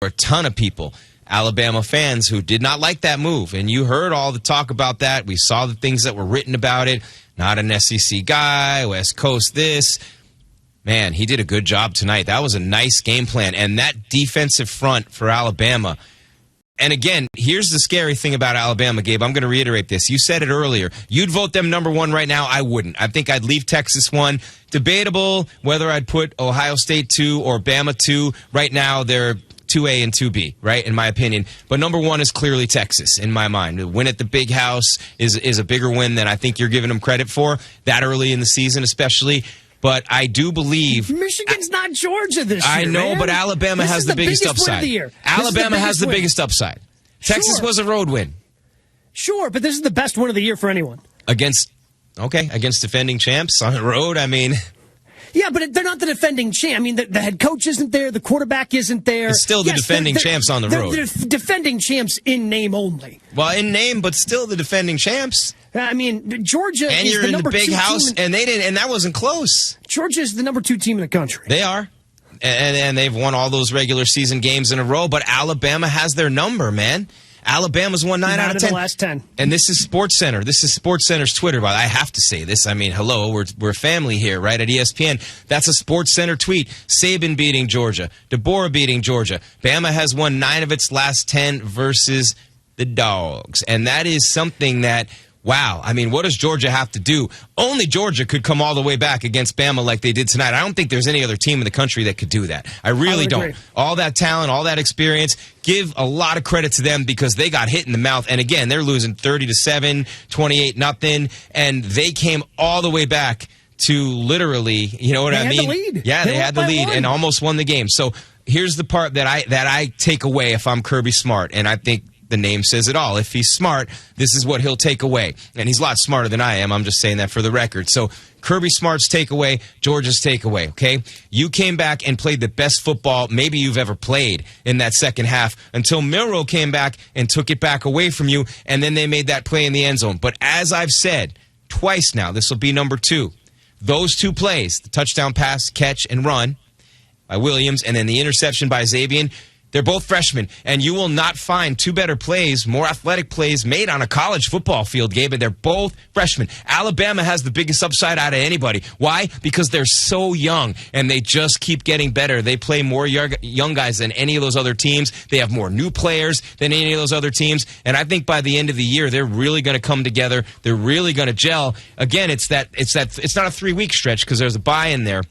a ton of people, Alabama fans, who did not like that move. And you heard all the talk about that. We saw the things that were written about it. Not an SEC guy, West Coast this. Man, he did a good job tonight. That was a nice game plan. And that defensive front for Alabama. And again, here's the scary thing about Alabama, Gabe. I'm going to reiterate this. You said it earlier. You'd vote them number one right now. I wouldn't. I think I'd leave Texas one. Debatable whether I'd put Ohio State 2 or Bama 2. Right now, they're 2A and 2B, right, in my opinion. But number one is clearly Texas, in my mind. The win at the Big House is a bigger win than I think you're giving them credit for, that early in the season especially. But I do believe Michigan's not Georgia this year. I know, man. But Alabama has the biggest upside. Alabama has the biggest upside. Texas was a road win. Sure, but this is the best win of the year for anyone. Against defending champs on the road, I mean. Yeah, but they're not the defending champ. I mean, the head coach isn't there. The quarterback isn't there. It's still the defending champs on the road. They're defending champs in name only. Well, in name, but still the defending champs. I mean, Georgia and is you're the in number the Big 2 House, team and they didn't, and that wasn't close. Georgia is the number 2 team in the country. They are, and they've won all those regular season games in a row. But Alabama has their number, man. Alabama's won 9 out of 10. The last 10. And this is SportsCenter. This is SportsCenter's Twitter. I have to say this. I mean, hello, we're family here, right, at ESPN. That's a SportsCenter tweet. Saban beating Georgia. Deborah beating Georgia. Bama has won 9 of its last 10 versus the Dogs. And that is something that, wow, I mean, what does Georgia have to do? Only Georgia could come all the way back against Bama like they did tonight. I don't think there's any other team in the country that could do that. I really don't. All that talent, all that experience, give a lot of credit to them because they got hit in the mouth. And again, they're losing 30-7, 28-0, and they came all the way back to literally, you know what I mean? They had the lead. Yeah, they had the lead and almost won the game. So here's the part that I take away if I'm Kirby Smart, and I think the name says it all. If he's smart, this is what he'll take away. And he's a lot smarter than I am. I'm just saying that for the record. So Kirby Smart's takeaway, Georgia's takeaway, okay? You came back and played the best football maybe you've ever played in that second half until Milroe came back and took it back away from you, and then they made that play in the end zone. But as I've said twice now, this will be number 2. Those 2 plays, the touchdown pass, catch, and run by Williams, and then the interception by Xavier, they're both freshmen, and you will not find 2 better plays, more athletic plays made on a college football field, Gabe, and they're both freshmen. Alabama has the biggest upside out of anybody. Why? Because they're so young, and they just keep getting better. They play more young guys than any of those other teams. They have more new players than any of those other teams, and I think by the end of the year, they're really going to come together. They're really going to gel. Again, it's not a 3-week stretch because there's a bye in there.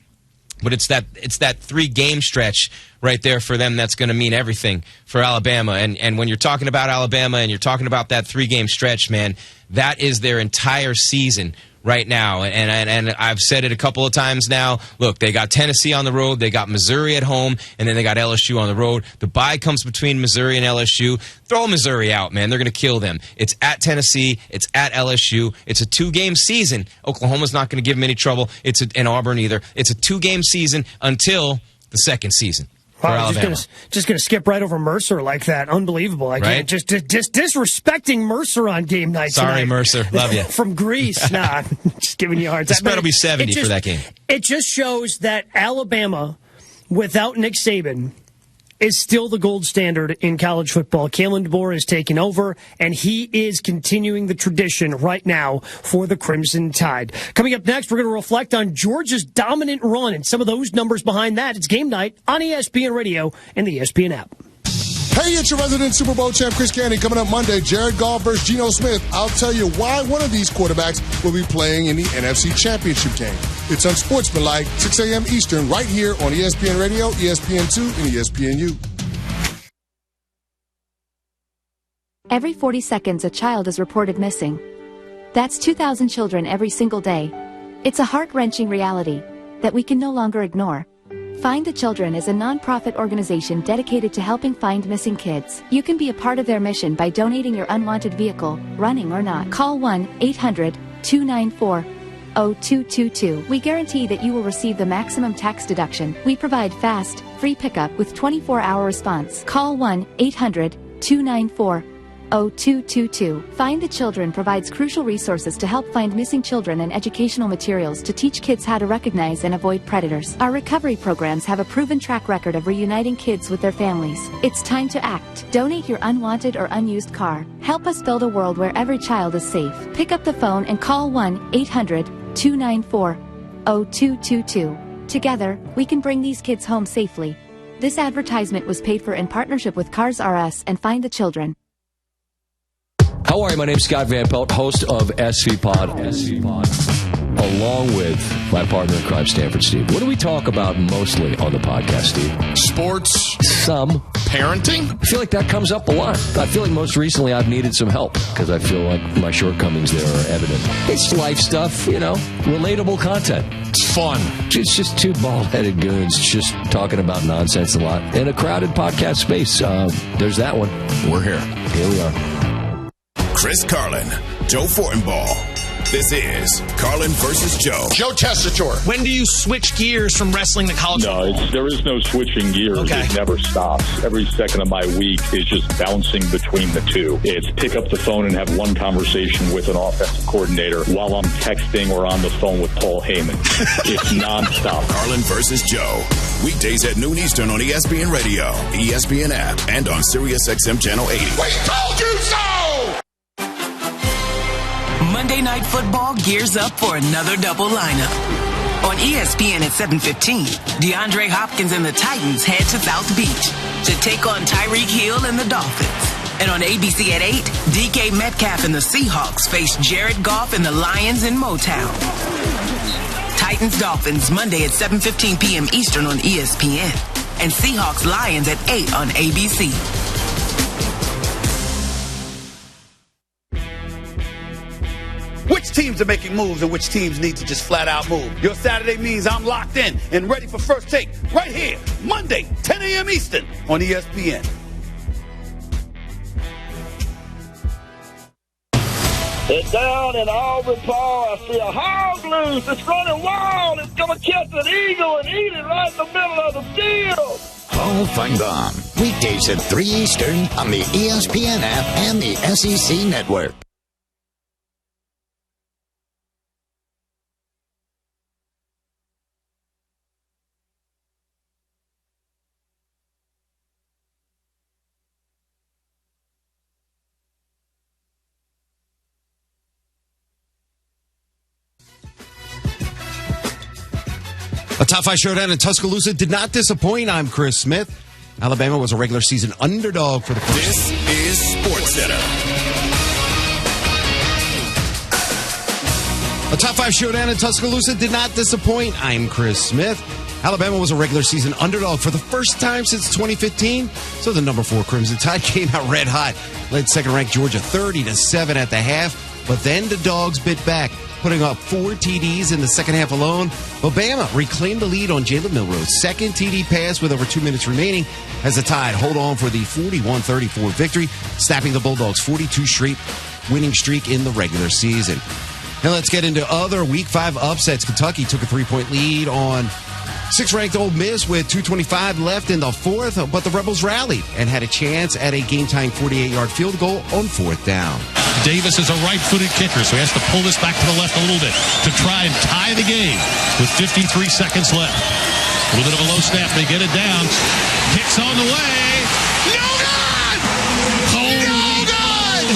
But it's that 3-game stretch right there for them that's going to mean everything for Alabama. And when you're talking about Alabama and you're talking about that 3-game stretch, man, that is their entire season right now. And I've said it a couple of times now. Look, they got Tennessee on the road, they got Missouri at home, and then they got LSU on the road. The bye comes between Missouri and LSU. Throw Missouri out, man. They're going to kill them. It's at Tennessee. It's at LSU. It's a 2-game season. Oklahoma's not going to give them any trouble. And Auburn either. It's a 2-game season until the second season. Wow, just gonna skip right over Mercer like that. Unbelievable. I can't just disrespecting Mercer on game night. Sorry, tonight. Mercer. Love you. From Greece. Nah, just giving you a hard time. The spread will be 70 for that game. It just shows that Alabama, without Nick Saban, is still the gold standard in college football. Kalen DeBoer is taking over, and he is continuing the tradition right now for the Crimson Tide. Coming up next, we're going to reflect on Georgia's dominant run and some of those numbers behind that. It's Game Night on ESPN Radio and the ESPN app. Hey, it's your resident Super Bowl champ, Chris Candy. Coming up Monday, Jared Goff versus Geno Smith. I'll tell you why one of these quarterbacks will be playing in the NFC Championship game. It's Unsportsmanlike, 6 a.m. Eastern, right here on ESPN Radio, ESPN2, and ESPNU. Every 40 seconds, a child is reported missing. That's 2,000 children every single day. It's a heart-wrenching reality that we can no longer ignore. Find the Children is a non-profit organization dedicated to helping find missing kids. You can be a part of their mission by donating your unwanted vehicle, running or not. Call 1-800-294-0222. We guarantee that you will receive the maximum tax deduction. We provide fast, free pickup with 24-hour response. Call 1-800-294-0222. 0222. Find the Children provides crucial resources to help find missing children and educational materials to teach kids how to recognize and avoid predators. Our recovery programs have a proven track record of reuniting kids with their families. It's time to act. Donate your unwanted or unused car. Help us build a world where every child is safe. Pick up the phone and call 1-800-294-0222. Together, we can bring these kids home safely. This advertisement was paid for in partnership with Cars R Us and Find the Children. How are you? My name's Scott Van Pelt, host of SV Pod, along with my partner in crime, Stanford Steve. What do we talk about mostly on the podcast, Steve? Sports. Some. Parenting. I feel like that comes up a lot. I feel like most recently I've needed some help because I feel like my shortcomings there are evident. It's life stuff, relatable content. It's fun. It's just two bald-headed goons just talking about nonsense a lot in a crowded podcast space. There's that one. We're here. Here we are. Chris Carlin, Joe Fortenbaugh. This is Carlin versus Joe. Joe Tessitore. When do you switch gears from wrestling to college football? No, there is no switching gears. Okay. It never stops. Every second of my week is just bouncing between the two. It's pick up the phone and have one conversation with an offensive coordinator while I'm texting or on the phone with Paul Heyman. It's nonstop. Carlin versus Joe. Weekdays at noon Eastern on ESPN Radio, ESPN app, and on SiriusXM Channel 80. We told you so! Monday Night Football gears up for another double lineup. On ESPN at 7:15, DeAndre Hopkins and the Titans head to South Beach to take on Tyreek Hill and the Dolphins. And on ABC at 8, DK Metcalf and the Seahawks face Jared Goff and the Lions in Motown. Titans-Dolphins Monday at 7:15 p.m. Eastern on ESPN. And Seahawks-Lions at 8 on ABC. Which teams are making moves and which teams need to just flat out move? Your Saturday means I'm locked in and ready for First Take right here, Monday, 10 a.m. Eastern on ESPN. It's down in Auburn, Paul. I see a hog loose. It's running wild. It's going to catch an eagle and eat it right in the middle of the field. Paul Feinbaum, weekdays at 3 Eastern on the ESPN app and the SEC Network. A top 5 showdown in Tuscaloosa did not disappoint. I'm Chris Smith. Alabama was a regular season underdog for the first. This is SportsCenter. A top 5 showdown in Tuscaloosa did not disappoint. I'm Chris Smith. Alabama was a regular season underdog for the first time since 2015. So the number 4 Crimson Tide came out red hot. Led second-ranked Georgia 30-7 at the half. But then the Dogs bit back, putting up 4 TDs in the second half alone. But Bama reclaimed the lead on Jalen Milroe's second TD pass with over 2 minutes remaining as the Tide hold on for the 41-34 victory, snapping the Bulldogs' 42 straight winning streak in the regular season. Now let's get into other Week 5 upsets. Kentucky took a 3-point lead on 6th-ranked Ole Miss with 2:25 left in the fourth, but the Rebels rallied and had a chance at a game-tying 48-yard field goal on 4th down. Davis is a right-footed kicker, so he has to pull this back to the left a little bit to try and tie the game with 53 seconds left. A little bit of a low snap. They get it down. Kicks on the way. No good! No good!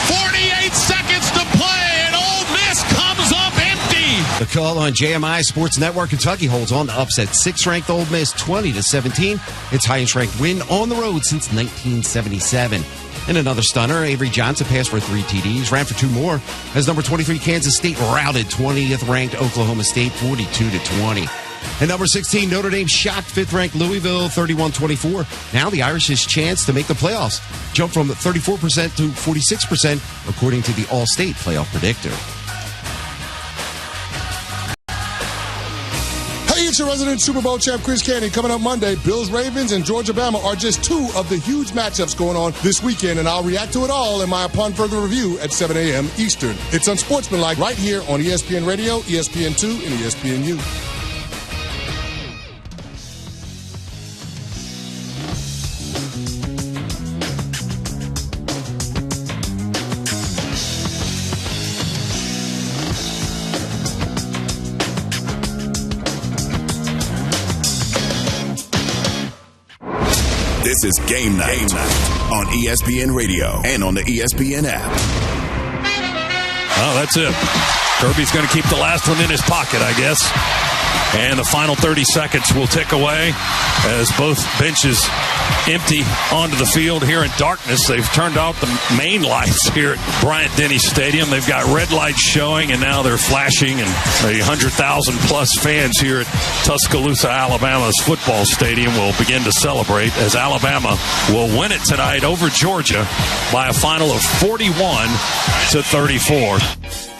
48 seconds to play, and Ole Miss comes up empty. The call on JMI Sports Network. Kentucky holds on to upset 6th-ranked Ole Miss 20-17. Its highest-ranked win on the road since 1977. In another stunner, Avery Johnson passed for 3 TDs, ran for 2 more, as number 23 Kansas State routed 20th-ranked Oklahoma State 42-20. And number 16 Notre Dame shocked 5th-ranked Louisville 31-24. Now the Irish's chance to make the playoffs jumped from 34% to 46%, according to the All-State playoff predictor. Hey, it's your resident Super Bowl champ, Chris Canty. Coming up Monday, Bills, Ravens, and Georgia-Bama are just 2 of the huge matchups going on this weekend, and I'll react to it all in my Upon Further Review at 7 a.m. Eastern. It's Unsportsmanlike right here on ESPN Radio, ESPN2, and ESPNU. This is Game Night on ESPN Radio and on the ESPN app. Oh, that's it. Kirby's going to keep the last one in his pocket, I guess. And the final 30 seconds will tick away as both benches empty onto the field here in darkness. They've turned out the main lights here at Bryant-Denny Stadium. They've got red lights showing, and now they're flashing. And the 100,000-plus fans here at Tuscaloosa, Alabama's football stadium will begin to celebrate as Alabama will win it tonight over Georgia by a final of 41-34.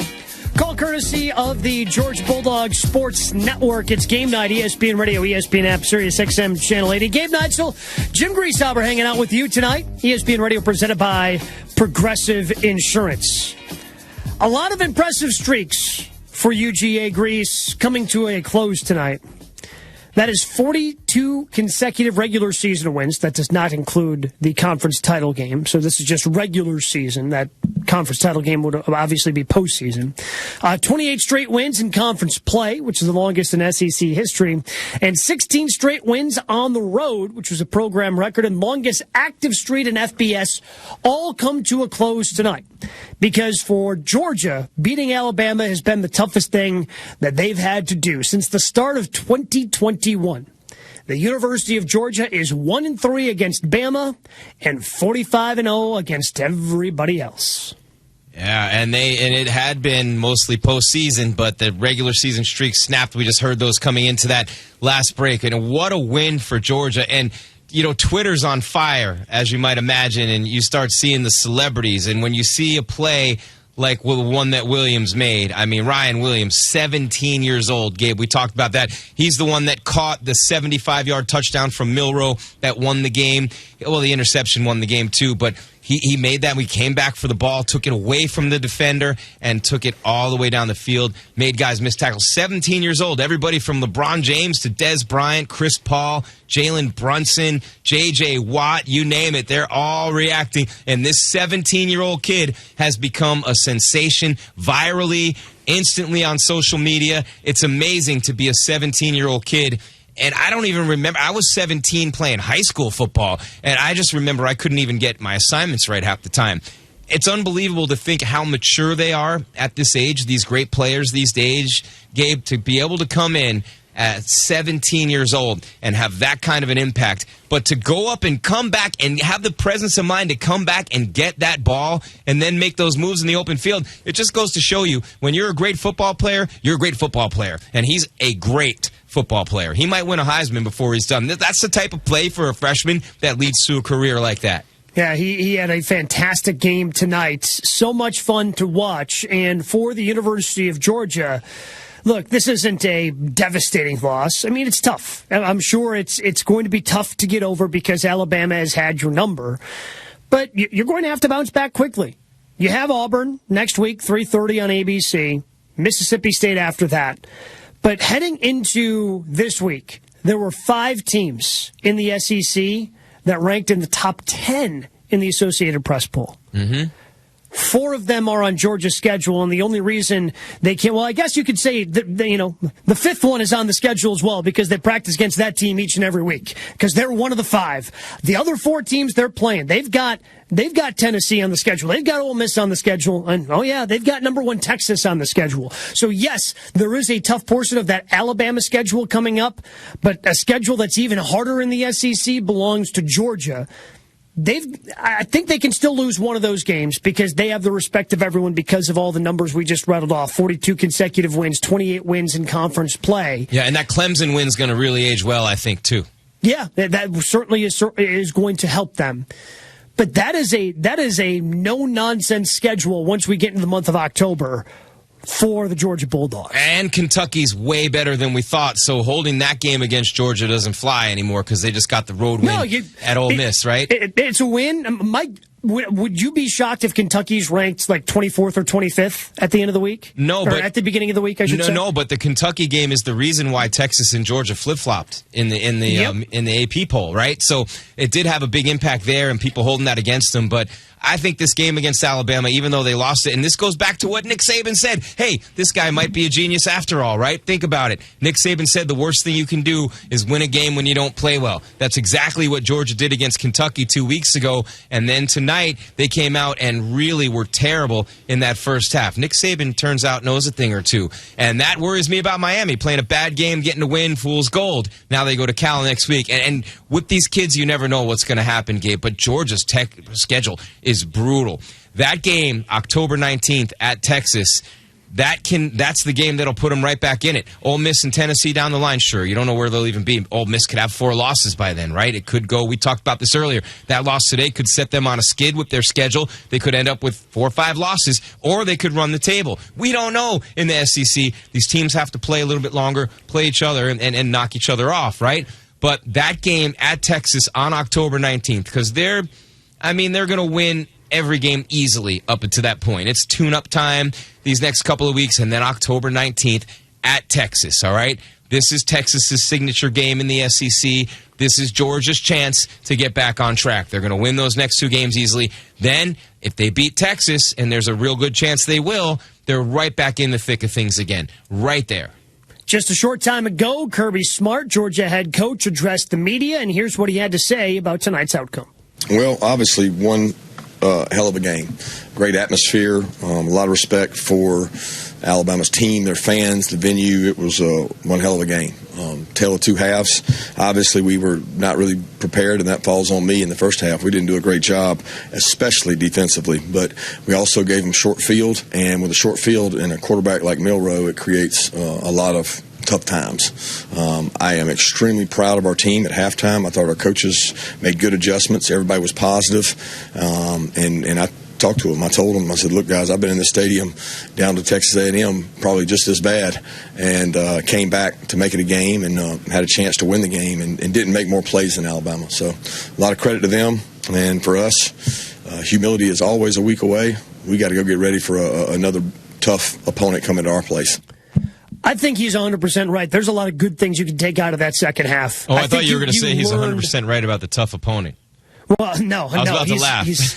Call courtesy of the Georgia Bulldogs Sports Network. It's Game Night, ESPN Radio, ESPN app, Sirius XM Channel 80. Game Night, still Jim Greasauber hanging out with you tonight. ESPN Radio presented by Progressive Insurance. A lot of impressive streaks for UGA Grease coming to a close tonight. That is 42 consecutive regular season wins. That does not include the conference title game. So this is just regular season. That conference title game would obviously be postseason. 28 straight wins in conference play, which is the longest in SEC history. And 16 straight wins on the road, which was a program record, and longest active streak in FBS, all come to a close tonight. Because for Georgia, beating Alabama has been the toughest thing that they've had to do since the start of 2021. The University of Georgia is 1-3 against Bama and 45-0 against everybody else. Yeah, and it had been mostly postseason, but the regular season streak snapped. We just heard those coming into that last break, and what a win for Georgia. And you know, Twitter's on fire, as you might imagine, and you start seeing the celebrities. And when you see a play like the one that Williams made, I mean, Ryan Williams, 17 years old, Gabe, we talked about that. He's the one that caught the 75-yard touchdown from Milroe that won the game. Well, the interception won the game, too, but he made that. We came back for the ball, took it away from the defender, and took it all the way down the field. Made guys miss tackles. 17 years old. Everybody from LeBron James to Dez Bryant, Chris Paul, Jalen Brunson, J.J. Watt, you name it. They're all reacting. And this 17-year-old kid has become a sensation virally, instantly on social media. It's amazing to be a 17-year-old kid. And I don't even remember. I was 17 playing high school football, and I just remember I couldn't even get my assignments right half the time. It's unbelievable to think how mature they are at this age, these great players these days, Gabe, to be able to come in at 17 years old and have that kind of an impact. But to go up and come back and have the presence of mind to come back and get that ball and then make those moves in the open field, it just goes to show you when you're a great football player, you're a great football player. And he's a great football player. He might win a Heisman before he's done. That's the type of play for a freshman that leads to a career like that. Yeah, he had a fantastic game tonight. So much fun to watch. And for the University of Georgia, look, this isn't a devastating loss. I mean, it's tough. I'm sure it's going to be tough to get over because Alabama has had your number. But you're going to have to bounce back quickly. You have Auburn next week, 3:30 on ABC. Mississippi State after that. But heading into this week, there were 5 teams in the SEC that ranked in the top 10 in the Associated Press poll. Mm-hmm. 4 of them are on Georgia's schedule, and the only reason they can't, well, I guess you could say that, the 5th one is on the schedule as well because they practice against that team each and every week because they're one of the 5. The other 4 teams they're playing, they've got Tennessee on the schedule. They've got Ole Miss on the schedule. And, oh, yeah, they've got number 1 Texas on the schedule. So, yes, there is a tough portion of that Alabama schedule coming up, but a schedule that's even harder in the SEC belongs to Georgia. I think they can still lose one of those games because they have the respect of everyone because of all the numbers we just rattled off. 42 consecutive wins, 28 wins in conference play. Yeah, and that Clemson win's going to really age well, I think, too. Yeah, that certainly is going to help them. But that is a no-nonsense schedule once we get into the month of October for the Georgia Bulldogs. And Kentucky's way better than we thought, so holding that game against Georgia doesn't fly anymore because they just got the road win at Ole Miss, right? It's a win. Mike, would you be shocked if Kentucky's ranked like 24th or 25th at the end of the week? No, or at the beginning of the week, I should say. No, but the Kentucky game is the reason why Texas and Georgia flip-flopped in the AP poll, right? So it did have a big impact there, and people holding that against them. But I think this game against Alabama, even though they lost it, and this goes back to what Nick Saban said, hey, this guy might be a genius after all, right? Think about it. Nick Saban said the worst thing you can do is win a game when you don't play well. That's exactly what Georgia did against Kentucky 2 weeks ago, and then tonight they came out and really were terrible in that first half. Nick Saban, turns out, knows a thing or two, and that worries me about Miami, playing a bad game, getting to win, fool's gold. Now they go to Cal next week, and with these kids, you never know what's going to happen, Gabe, but Georgia's schedule is brutal. That game, October 19th at Texas, that's the game that'll put them right back in it. Ole Miss and Tennessee down the line, sure. You don't know where they'll even be. Ole Miss could have 4 losses by then, right? It could go. We talked about this earlier. That loss today could set them on a skid with their schedule. They could end up with 4 or 5 losses, or they could run the table. We don't know in the SEC. These teams have to play a little bit longer, play each other, and knock each other off, right? But that game at Texas on October 19th, because they're going to win every game easily up until that point. It's tune-up time these next couple of weeks, and then October 19th at Texas, all right? This is Texas's signature game in the SEC. This is Georgia's chance to get back on track. They're going to win those next 2 games easily. Then, if they beat Texas, and there's a real good chance they will, they're right back in the thick of things again. Right there. Just a short time ago, Kirby Smart, Georgia head coach, addressed the media, and here's what he had to say about tonight's outcome. Well, obviously, one hell of a game. Great atmosphere, a lot of respect for Alabama's team, their fans, the venue. It was one hell of a game. Tale of 2 halves. Obviously, we were not really prepared, and that falls on me in the first half. We didn't do a great job, especially defensively. But we also gave them short field, and with a short field and a quarterback like Milroe, it creates a lot of tough times. I am extremely proud of our team at halftime. I thought our coaches made good adjustments. Everybody was positive. And I talked to them. I told them, I said, look, guys, I've been in this stadium down to Texas A&M probably just as bad, and came back to make it a game and had a chance to win the game and didn't make more plays than Alabama. So a lot of credit to them. And for us, humility is always a week away. We got to go get ready for another tough opponent coming to our place. I think he's 100% right. There's a lot of good things you can take out of that second half. Oh, I thought you were going to say he's 100% right about the tough opponent. Well, no. I was about to laugh. He's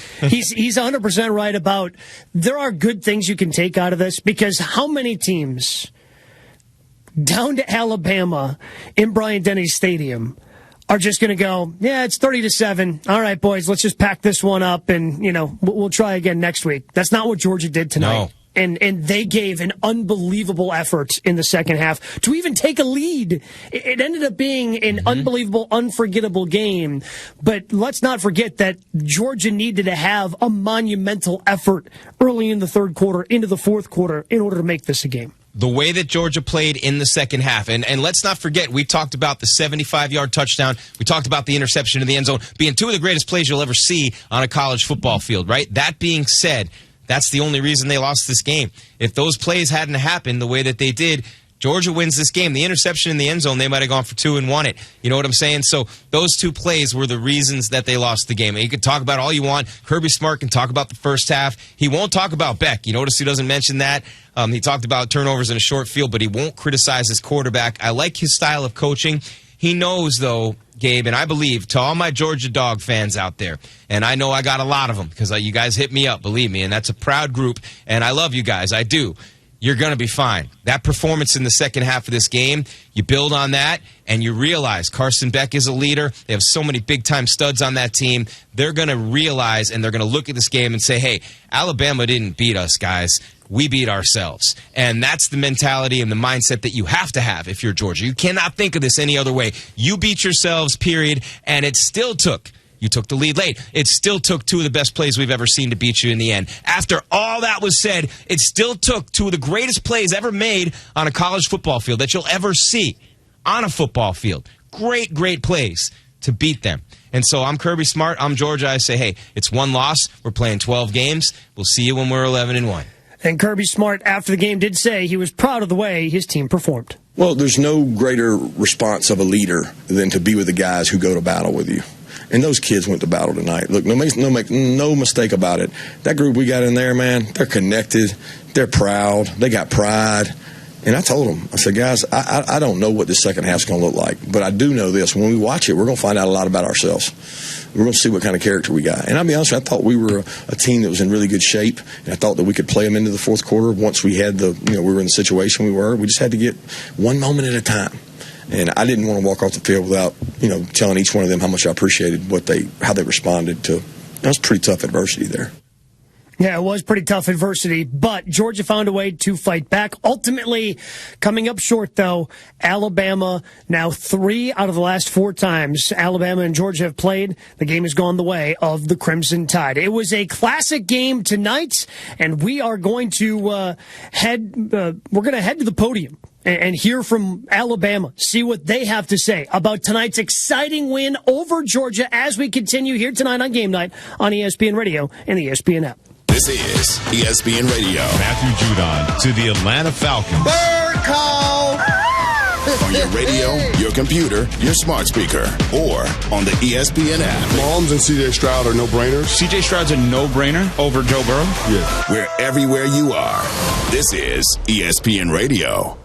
100% right about there are good things you can take out of this, because how many teams down to Alabama in Bryant-Denny Stadium are just going to go, yeah, it's 30-7. All right, boys, let's just pack this one up and, we'll try again next week. That's not what Georgia did tonight. No. And they gave an unbelievable effort in the second half to even take a lead. It ended up being an unbelievable, unforgettable game. But let's not forget that Georgia needed to have a monumental effort early in the third quarter, into the fourth quarter, in order to make this a game. The way that Georgia played in the second half, and let's not forget, we talked about the 75-yard touchdown. We talked about the interception in the end zone being 2 of the greatest plays you'll ever see on a college football field, right? That being said, that's the only reason they lost this game. If those plays hadn't happened the way that they did, Georgia wins this game. The interception in the end zone, they might have gone for 2 and won it. You know what I'm saying? So those 2 plays were the reasons that they lost the game. And you can talk about all you want. Kirby Smart can talk about the first half. He won't talk about Beck. You notice he doesn't mention that. He talked about turnovers in a short field, but he won't criticize his quarterback. I like his style of coaching. He knows, though, Gabe, and I believe, to all my Georgia Dog fans out there, and I know I got a lot of them because you guys hit me up, believe me, and that's a proud group, and I love you guys. I do. You're going to be fine. That performance in the second half of this game, you build on that, and you realize Carson Beck is a leader. They have so many big-time studs on that team. They're going to realize, and they're going to look at this game and say, hey, Alabama didn't beat us, guys. We beat ourselves. And that's the mentality and the mindset that you have to have if you're Georgia. You cannot think of this any other way. You beat yourselves, period, and it still took. You took the lead late. It still took 2 of the best plays we've ever seen to beat you in the end. After all that was said, it still took 2 of the greatest plays ever made on a college football field that you'll ever see on a football field. Great, great plays to beat them. And so I'm Kirby Smart. I'm Georgia. I say, hey, it's 1 loss. We're playing 12 games. We'll see you when we're 11-1. And Kirby Smart, after the game, did say he was proud of the way his team performed. Well, there's no greater response of a leader than to be with the guys who go to battle with you. And those kids went to battle tonight. Look, no mistake about it. That group we got in there, man, they're connected. They're proud. They got pride. And I told them, I said, guys, I don't know what this second half's going to look like, but I do know this. When we watch it, we're going to find out a lot about ourselves. We're going to see what kind of character we got. And I'll be honest with you, I thought we were a team that was in really good shape, and I thought that we could play them into the fourth quarter once we had we were in the situation we were. We just had to get one moment at a time. And I didn't want to walk off the field without, telling each one of them how much I appreciated how they responded to. That was pretty tough adversity there. Yeah, it was pretty tough adversity, but Georgia found a way to fight back. Ultimately, coming up short, though, Alabama, now 3 out of the last 4 times Alabama and Georgia have played, the game has gone the way of the Crimson Tide. It was a classic game tonight, and we are going to head to the podium and hear from Alabama, see what they have to say about tonight's exciting win over Georgia as we continue here tonight on Game Night on ESPN Radio and the ESPN app. This is ESPN Radio. Matthew Judon to the Atlanta Falcons. Bird call! On your radio, your computer, your smart speaker, or on the ESPN app. Mahomes and C.J. Stroud are no-brainers. C.J. Stroud's a no-brainer over Joe Burrow? Yeah. We're everywhere you are. This is ESPN Radio.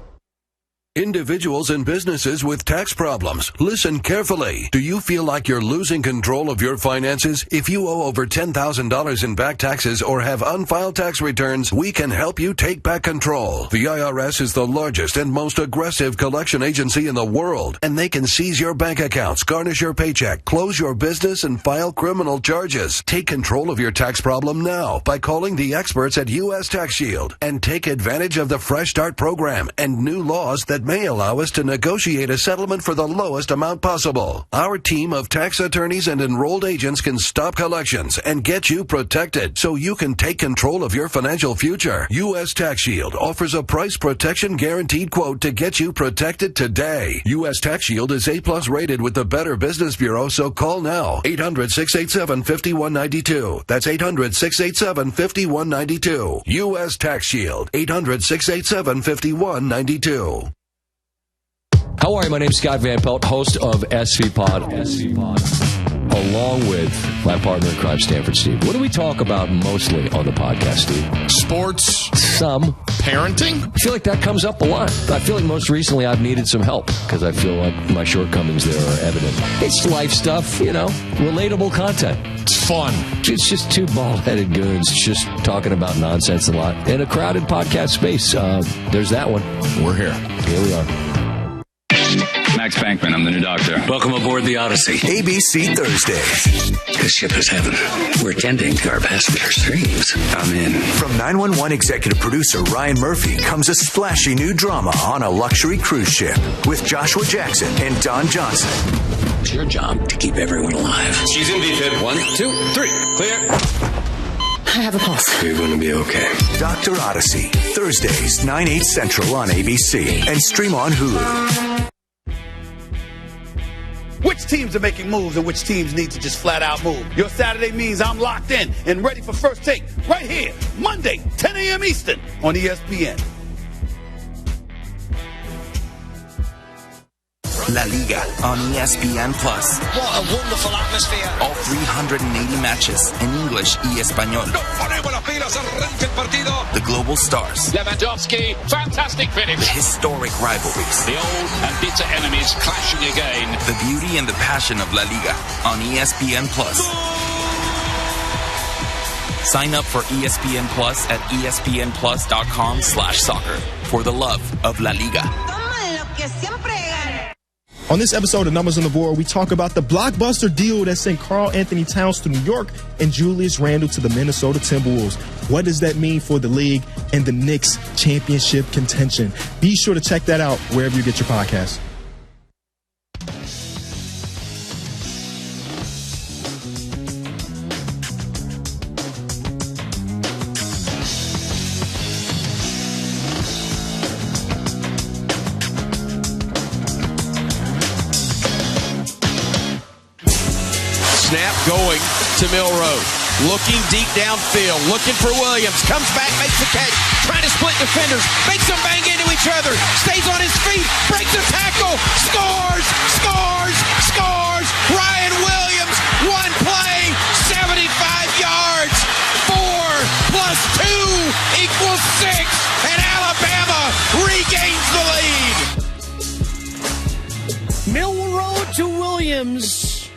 Individuals and businesses with tax problems, listen carefully. Do you feel like you're losing control of your finances? If you owe over $10,000 in back taxes or have unfiled tax returns, we can help you take back control. The IRS is the largest and most aggressive collection agency in the world, and they can seize your bank accounts, garnish your paycheck, close your business, and file criminal charges. Take control of your tax problem now by calling the experts at U.S. Tax Shield and take advantage of the Fresh Start program and new laws that may allow us to negotiate a settlement for the lowest amount possible. Our team of tax attorneys and enrolled agents can stop collections and get you protected so you can take control of your financial future. U.S. Tax Shield offers a price protection guaranteed quote to get you protected today. U.S. Tax Shield is A+ rated with the Better Business Bureau, so call now. 800-687-5192. That's 800-687-5192. U.S. Tax Shield. 800-687-5192. How are you? My name's Scott Van Pelt, host of SV Pod, along with my partner in crime, Stanford Steve. What do we talk about mostly on the podcast, Steve? Sports. Some. Parenting. I feel like that comes up a lot. I feel like most recently I've needed some help because I feel like my shortcomings there are evident. It's life stuff, relatable content. It's fun. It's just 2 bald-headed goons just talking about nonsense a lot in a crowded podcast space. There's that one. We're here. Here we are. Max Bankman, I'm the new doctor. Welcome aboard the Odyssey. ABC Thursdays. This ship is heaven. We're tending to our passengers' dreams. I'm in. From 911 executive producer Ryan Murphy comes a splashy new drama on a luxury cruise ship with Joshua Jackson and Don Johnson. It's your job to keep everyone alive. She's in VFib. 1, 2, 3. Clear. I have a pulse. You're going to be okay. Dr. Odyssey. Thursdays, 9/8 Central on ABC. And stream on Hulu. Which teams are making moves and which teams need to just flat out move? Your Saturday means I'm locked in and ready for First Take right here, Monday, 10 a.m. Eastern on ESPN. La Liga on ESPN+. What a wonderful atmosphere. All 380 matches in English y Español. The global stars. Lewandowski, fantastic finish. The historic rivalries. The old and bitter enemies clashing again. The beauty and the passion of La Liga on ESPN+. Sign up for ESPN Plus at espnplus.com/soccer for the love of La Liga. On this episode of Numbers on the Board, we talk about the blockbuster deal that sent Karl Anthony Towns to New York and Julius Randle to the Minnesota Timberwolves. What does that mean for the league and the Knicks championship contention? Be sure to check that out wherever you get your podcasts. Snap going to Milroe. Looking deep downfield. Looking for Williams. Comes back, makes the catch. Trying to split defenders. Makes them bang into each other. Stays on his feet. Breaks a tackle. Scores! Scores! Scores! Ryan Williams. One play. 75 yards. 4 + 2 = 6. And Alabama regains Williams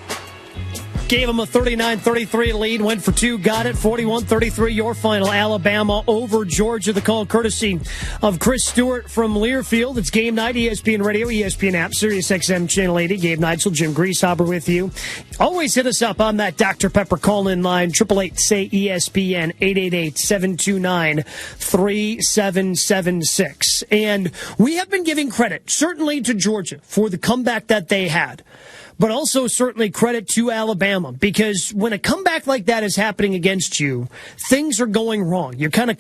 gave him a 39-33 lead, went for two, got it, 41-33, your final. Alabama over Georgia. The call courtesy of Chris Stewart from Learfield. It's game night, ESPN Radio, ESPN app, Sirius XM Channel 80. Gabe Neitzel, Jim Greasehaber with you. Always hit us up on that Dr. Pepper call-in line, 888-SAY-ESPN, 888-729-3776. And we have been giving credit, certainly to Georgia, for the comeback that they had, but also certainly credit to Alabama, because when a comeback like that is happening against you, things are going wrong. You're kind of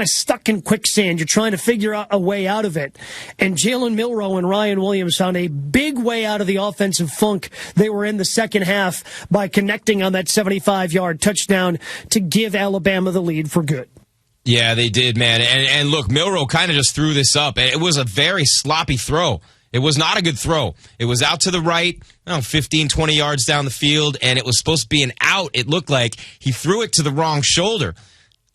stuck in quicksand. You're trying to figure out a way out of it. And Jalen Milroe and Ryan Williams found a big way out of the offensive funk they were in the second half by connecting on that 75-yard touchdown to give Alabama the lead for good. Yeah, they did, man. And look, Milroe kind of just threw this up. It was a very sloppy throw. It was not a good throw. It was out to the right, 15, 20 yards down the field, and it was supposed to be an out. It looked like he threw it to the wrong shoulder.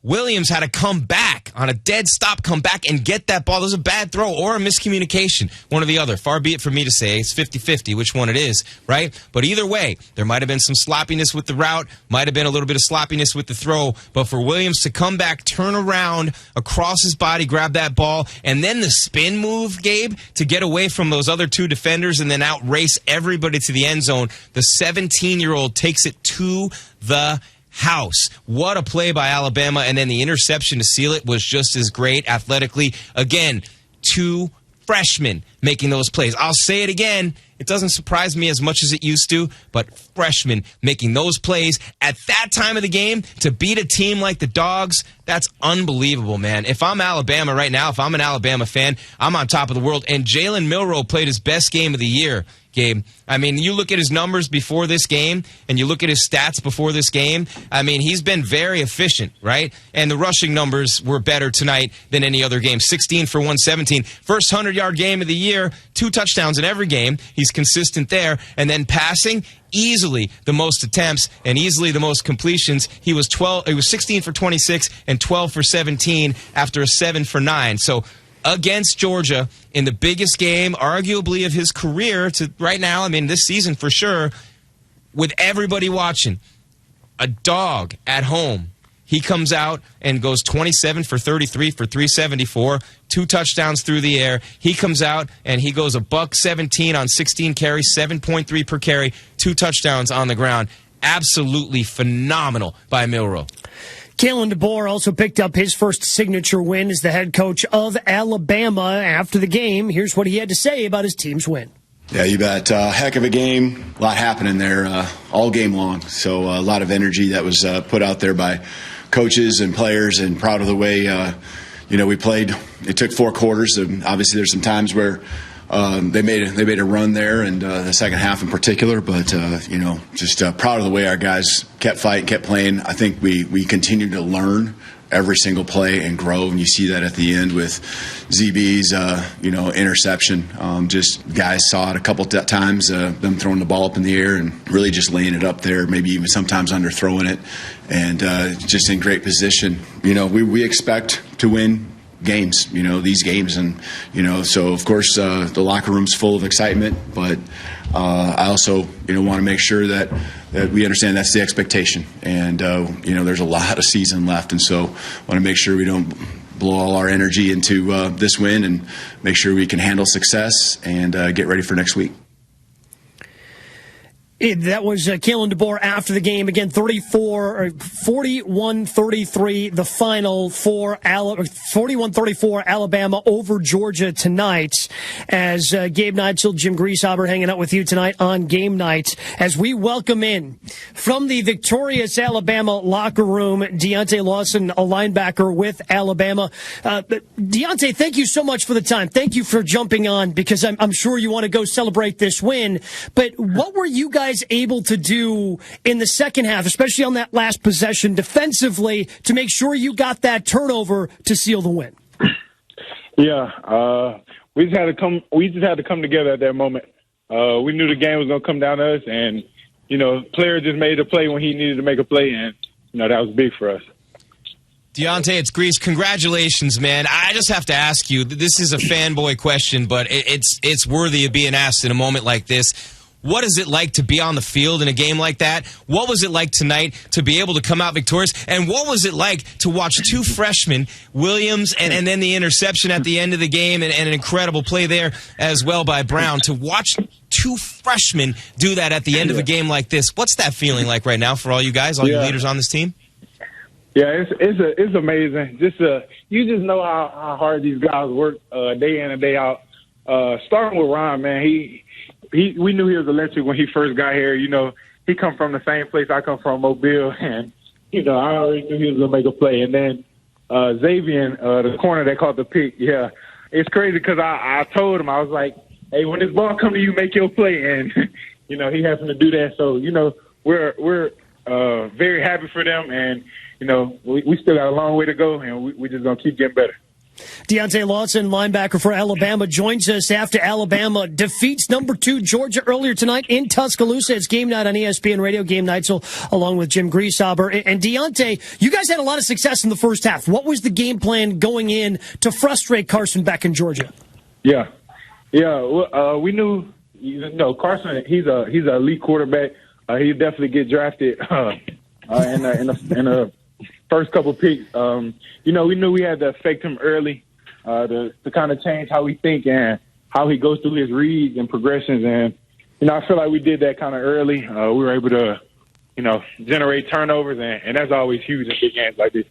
Williams had to come back on a dead stop, come back and get that ball. It was a bad throw or a miscommunication, one or the other. Far be it for me to say it's 50-50 which one it is, right? But either way, there might have been some sloppiness with the route, might have been a little bit of sloppiness with the throw, but for Williams to come back, turn around, across his body, grab that ball, and then the spin move, Gabe, to get away from those other two defenders and then outrace everybody to the end zone. The 17-year-old takes it to the house. What a play by Alabama, and then the interception to seal it was just as great athletically. Again, two freshmen making those plays. I'll say it again. It doesn't surprise me as much as it used to, but freshmen making those plays at that time of the game to beat a team like the Dogs, that's unbelievable, man. If I'm Alabama right now, if I'm an Alabama fan, I'm on top of the world. And Jalen Milroe played his best game of the year, Gabe. I mean, you look at his numbers before this game, and you look at his stats before this game. I mean, he's been very efficient, right? And the rushing numbers were better tonight than any other game. 16 for 117. First 100-yard game of the year, 2 touchdowns in every game. He's consistent there. And then passing, easily the most attempts and easily the most completions. He was 16 for 26 and 12 for 17 after a 7 for 9. So against Georgia in the biggest game, arguably, of his career to right now, I mean, this season for sure, with everybody watching, a dog at home. He comes out and goes 27 for 33 for 374, 2 touchdowns through the air. He comes out and he goes $117 on 16 carries, 7.3 per carry, 2 touchdowns on the ground. Absolutely phenomenal by Milroe. Kalen DeBoer also picked up his first signature win as the head coach of Alabama after the game. Here's what he had to say about his team's win. Yeah, you bet. Heck of a game. A lot happening there all game long. So a lot of energy that was put out there by coaches and players, and proud of the way we played. It took 4 quarters, and obviously there's some times where they made a run there, and the second half in particular. But just proud of the way our guys kept fighting, kept playing. I think we continue to learn every single play and grow, and you see that at the end with ZB's interception. Just guys saw it a couple times, them throwing the ball up in the air and really just laying it up there, maybe even sometimes underthrowing it, and just in great position. We expect to win games, these games, and so of course the locker room's full of excitement, but I also want to make sure that we understand that's the expectation, and there's a lot of season left, and so want to make sure we don't blow all our energy into this win, and make sure we can handle success and get ready for next week. That was Kalen DeBoer after the game. Again, 41-33, the final for 41-34 Alabama over Georgia tonight. As Gabe Neitzel, Jim Greasehaber hanging out with you tonight on game night, as we welcome in from the victorious Alabama locker room, Deontay Lawson, a linebacker with Alabama. Deontay, thank you so much for the time. Thank you for jumping on, because I'm sure you want to go celebrate this win. But what were you guys able to do in the second half, especially on that last possession defensively, to make sure you got that turnover to seal the win? Yeah, we just had to come together at that moment. We knew the game was going to come down to us, and player just made a play when he needed to make a play, and that was big for us. Deontay, it's Grease. Congratulations, man. I just have to ask you, this is a fanboy question, but it's worthy of being asked in a moment like this. what is it like to be on the field in a game like that? What was it like tonight to be able to come out victorious? And what was it like to watch two freshmen, Williams and then the interception at the end of the game and an incredible play there as well by Brown, to watch two freshmen do that at the end of a game like this? What's that feeling like right now for all you guys, all you leaders on this team? Yeah, it's amazing. You just know how hard these guys work day in and day out. Starting with Ron, man, we knew he was electric when he first got here. You know, he come from the same place I come from, Mobile, and I already knew he was gonna make a play. And then Xavier, the corner that caught the pick, yeah, it's crazy because I told him, I was like, hey, when this ball come to you, make your play, and he happened to do that. So we're very happy for them, and we still got a long way to go, and we just gonna keep getting better. Deontay Lawson, linebacker for Alabama, joins us after Alabama defeats number 2 Georgia earlier tonight in Tuscaloosa. It's game night on ESPN Radio, Game Night, so along with Jim Griesaber. And Deontay, you guys had a lot of success in the first half. What was the game plan going in to frustrate Carson Beck in Georgia? Yeah. We knew, Carson. He's a elite quarterback. He'll definitely get drafted in the first couple picks. We knew we had to affect him early to kind of change how we think and how he goes through his reads and progressions. And I feel like we did that kind of early. We were able to, generate turnovers, and that's always huge in big games like this.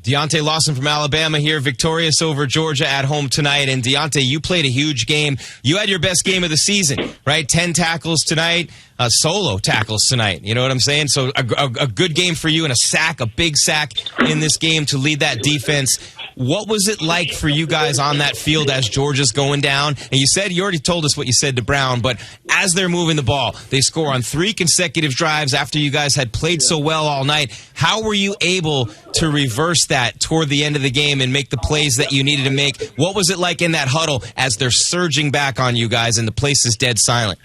Deontay Lawson from Alabama here, victorious over Georgia at home tonight. And Deontay, you played a huge game. You had your best game of the season, right? 10 tackles tonight, solo tackles tonight. You know what I'm saying? So a good game for you and a big sack in this game to lead that defense. What was it like for you guys on that field as Georgia's going down? And you already told us what you said to Brown, but as they're moving the ball, they score on 3 consecutive drives after you guys had played so well all night. How were you able to reverse that toward the end of the game and make the plays that you needed to make? What was it like in that huddle as they're surging back on you guys and the place is dead silent?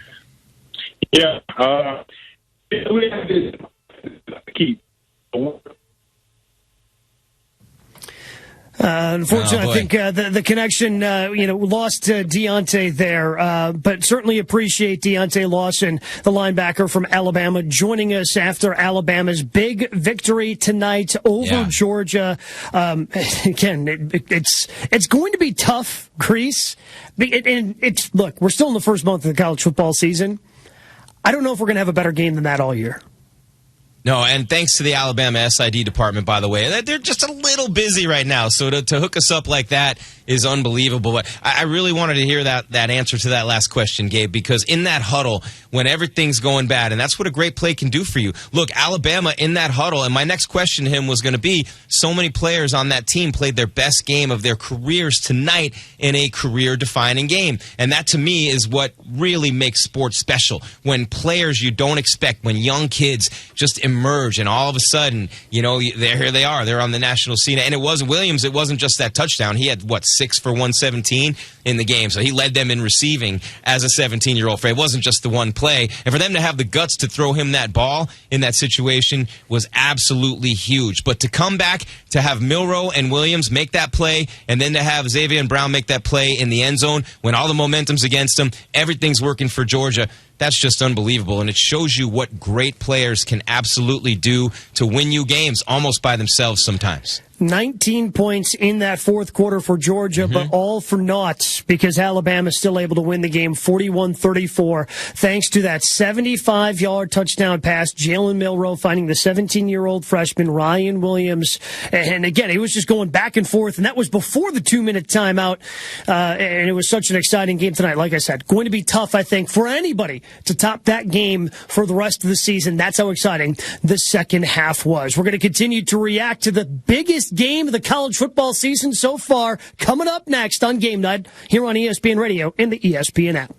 Yeah, we have to keep. Unfortunately, I think the connection, lost Deontay there. But certainly appreciate Deontay Lawson, the linebacker from Alabama, joining us after Alabama's big victory tonight over Georgia. Again, it's going to be tough, Grease. Look, we're still in the first month of the college football season. I don't know if we're going to have a better game than that all year. No, and thanks to the Alabama SID department, by the way. They're just a little busy right now, so to hook us up like that is unbelievable. But I really wanted to hear that answer to that last question, Gabe, because in that huddle, when everything's going bad, and that's what a great play can do for you. Look, Alabama in that huddle, and my next question to him was going to be, so many players on that team played their best game of their careers tonight in a career-defining game. And that, to me, is what really makes sports special. When players you don't expect, when young kids just emerge, and all of a sudden, here they are. They're on the national scene. And it was Williams. It wasn't just that touchdown. He had, 6 for 117 in the game. So he led them in receiving as a 17-year-old. It wasn't just the one play. And for them to have the guts to throw him that ball in that situation was absolutely huge. But to come back, to have Milroe and Williams make that play, and then to have Xavier and Brown make that play in the end zone when all the momentum's against them, everything's working for Georgia. That's just unbelievable, and it shows you what great players can absolutely do to win you games almost by themselves sometimes. 19 points in that fourth quarter for Georgia, but all for naught because Alabama is still able to win the game 41-34 thanks to that 75-yard touchdown pass. Jalen Milroe finding the 17-year-old freshman Ryan Williams. And again, he was just going back and forth, and that was before the 2-minute timeout. And it was such an exciting game tonight. Like I said, going to be tough, I think, for anybody to top that game for the rest of the season. That's how exciting the second half was. We're going to continue to react to the biggest game of the college football season so far, coming up next on Game Night here on ESPN Radio and the ESPN app.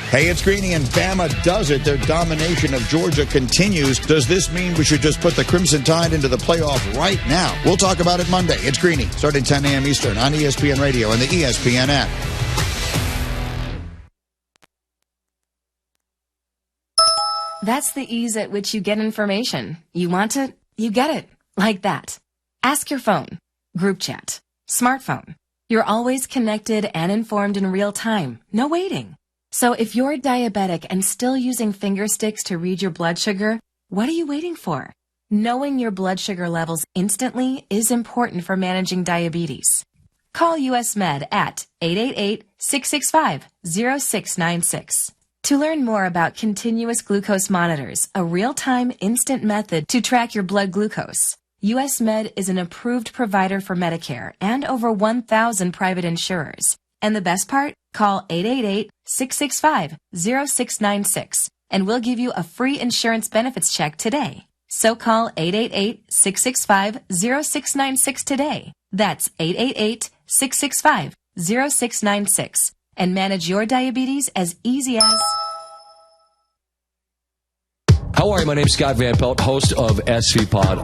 Hey, it's Greeny, and Bama does it. Their domination of Georgia continues. Does this mean we should just put the Crimson Tide into the playoff right now? We'll talk about it Monday. It's Greeny, starting 10 a.m. Eastern on ESPN Radio and the ESPN app. That's the ease at which you get information. You want it, you get it. Like that. Ask your phone. Group chat. Smartphone. You're always connected and informed in real time. No waiting. So if you're diabetic and still using finger sticks to read your blood sugar, what are you waiting for? Knowing your blood sugar levels instantly is important for managing diabetes. Call US Med at 888-665-0696. To learn more about continuous glucose monitors, a real-time instant method to track your blood glucose, US Med is an approved provider for Medicare and over 1,000 private insurers. And the best part? Call 888-665-0696 and we'll give you a free insurance benefits check today. So call 888-665-0696 today. That's 888-665-0696 and manage your diabetes as easy as... How are you? My name's Scott Van Pelt, host of SV Pod.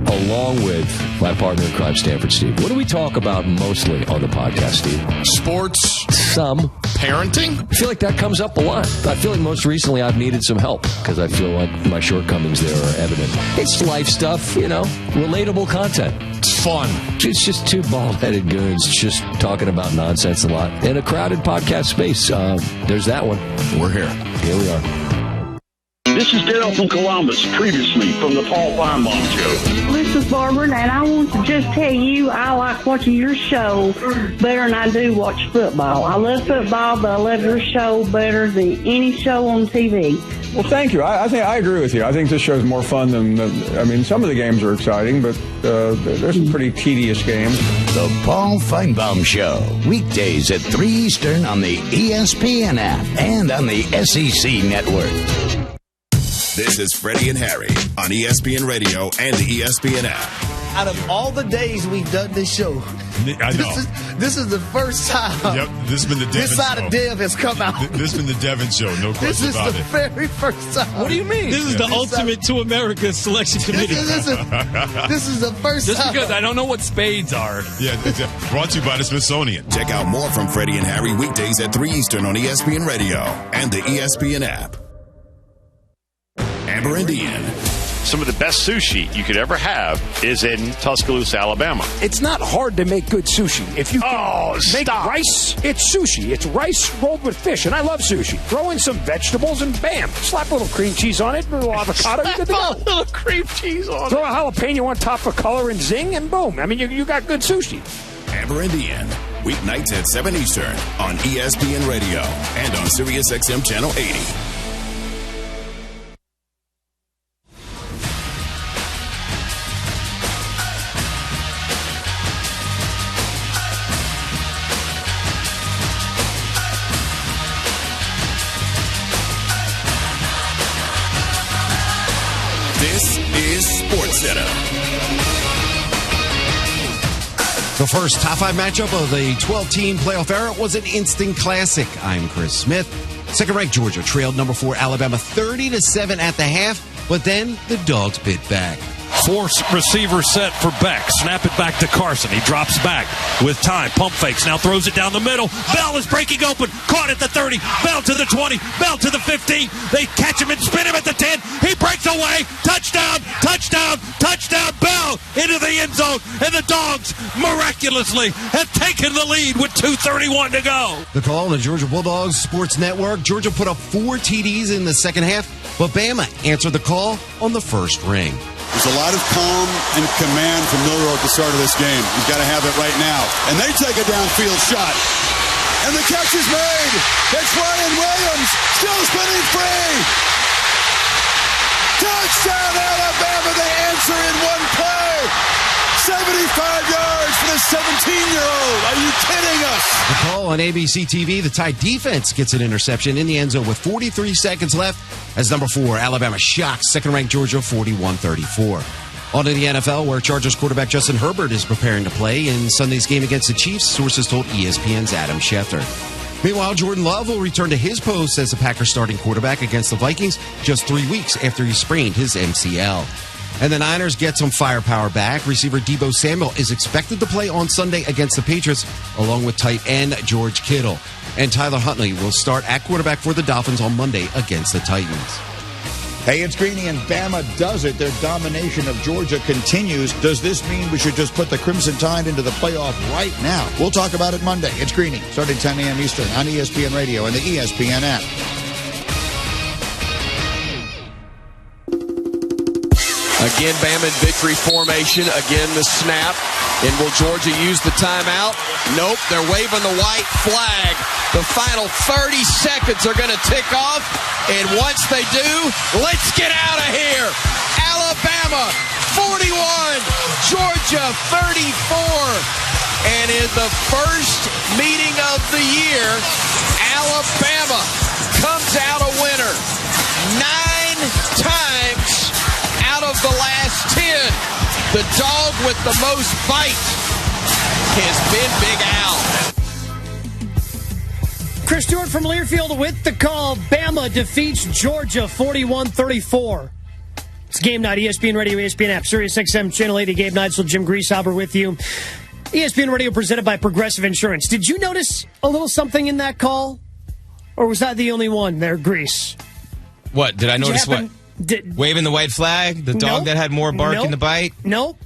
Along with my partner in crime, Stanford Steve. What do we talk about mostly on the podcast, Steve? Sports. Some. Parenting. I feel like that comes up a lot. I feel like most recently I've needed some help because I feel like my shortcomings there are evident. It's life stuff, relatable content. It's fun. It's just two bald-headed goons just talking about nonsense a lot in a crowded podcast space. There's that one. We're here. Here we are. This is Daryl from Columbus, previously from the Paul Feinbaum Show. This is Barbara, and I want to just tell you I like watching your show better than I do watch football. I love football, but I love your show better than any show on TV. Well, thank you. I think I agree with you. I think this show's more fun than some of the games are exciting, but there's some pretty tedious games. The Paul Feinbaum Show, weekdays at 3 Eastern on the ESPN app and on the SEC network. This is Freddie and Harry on ESPN Radio and the ESPN app. Out of all the days we've done this show, I know. This is the first time this has been the Devin this side show. of Dev has come out. This has been the Devin show, no question about it. This is the very first time. What do you mean? This is the ultimate to America selection committee. This is the first time. Just because I don't know what spades are. Yeah, brought to you by the Smithsonian. Check out more from Freddie and Harry weekdays at 3 Eastern on ESPN Radio and the ESPN app. Amber and Ian. Some of the best sushi you could ever have is in Tuscaloosa, Alabama. It's not hard to make good sushi. If you make rice, it's sushi. It's rice rolled with fish, and I love sushi. Throw in some vegetables, and bam, slap a little cream cheese on it, a little avocado, you're good to go. A little cream cheese on Throw it. a jalapeno on top for color and zing, and boom. I mean, you got good sushi. Amber and Ian, weeknights at 7 Eastern on ESPN Radio and on Sirius XM Channel 80. This is SportsCenter. The first top 5 matchup of the 12-team playoff era was an instant classic. I'm Chris Smith. Second-ranked Georgia trailed number 4 Alabama 30-7 at the half, but then the Dogs bit back. 4 receiver set for Beck. Snap it back to Carson. He drops back with time. Pump fakes. Now throws it down the middle. Bell is breaking open. Caught at the 30. Bell to the 20. Bell to the 15. They catch him and spin him at the 10. He breaks away. Touchdown. Touchdown. Touchdown. Bell into the end zone. And the Dogs miraculously have taken the lead with 2:31 to go. The call on the Georgia Bulldogs Sports Network. Georgia put up 4 TDs in the second half, but Bama answered the call on the first ring. There's a lot of calm and command from Milroe at the start of this game. He's got to have it right now. And they take a downfield shot. And the catch is made. It's Ryan Williams, still spinning free. Touchdown, Alabama. They answer in one play. 75 yards for the 17-year-old. Are you kidding us? The call on ABC TV, the Tide defense gets an interception in the end zone with 43 seconds left as number 4, Alabama shocks second-ranked Georgia 41-34. On to the NFL, where Chargers quarterback Justin Herbert is preparing to play in Sunday's game against the Chiefs, sources told ESPN's Adam Schefter. Meanwhile, Jordan Love will return to his post as the Packers starting quarterback against the Vikings just 3 weeks after he sprained his MCL. And the Niners get some firepower back. Receiver Deebo Samuel is expected to play on Sunday against the Patriots, along with tight end George Kittle. And Tyler Huntley will start at quarterback for the Dolphins on Monday against the Titans. Hey, it's Greeny, and Bama does it. Their domination of Georgia continues. Does this mean we should just put the Crimson Tide into the playoff right now? We'll talk about it Monday. It's Greeny, starting 10 a.m. Eastern on ESPN Radio and the ESPN app. Again, Bama in victory formation. Again, the snap. And will Georgia use the timeout? Nope, they're waving the white flag. The final 30 seconds are going to tick off. And once they do, let's get out of here. Alabama 41, Georgia 34. And in the first meeting of the year, Alabama comes out a winner 9 times out of the last 10. The dog with the most bite has been Big Al. Chris Stewart from Learfield with the call. Bama defeats Georgia 41-34. It's game night. ESPN Radio, ESPN app, Sirius XM Channel 80. Gabe Neitzel, Jim Greashauber with you. ESPN Radio presented by Progressive Insurance. Did you notice a little something in that call? Or was that the only one there, Grease? What? Did I notice what? Waving the white flag? The dog that had more bark in the bite? Nope.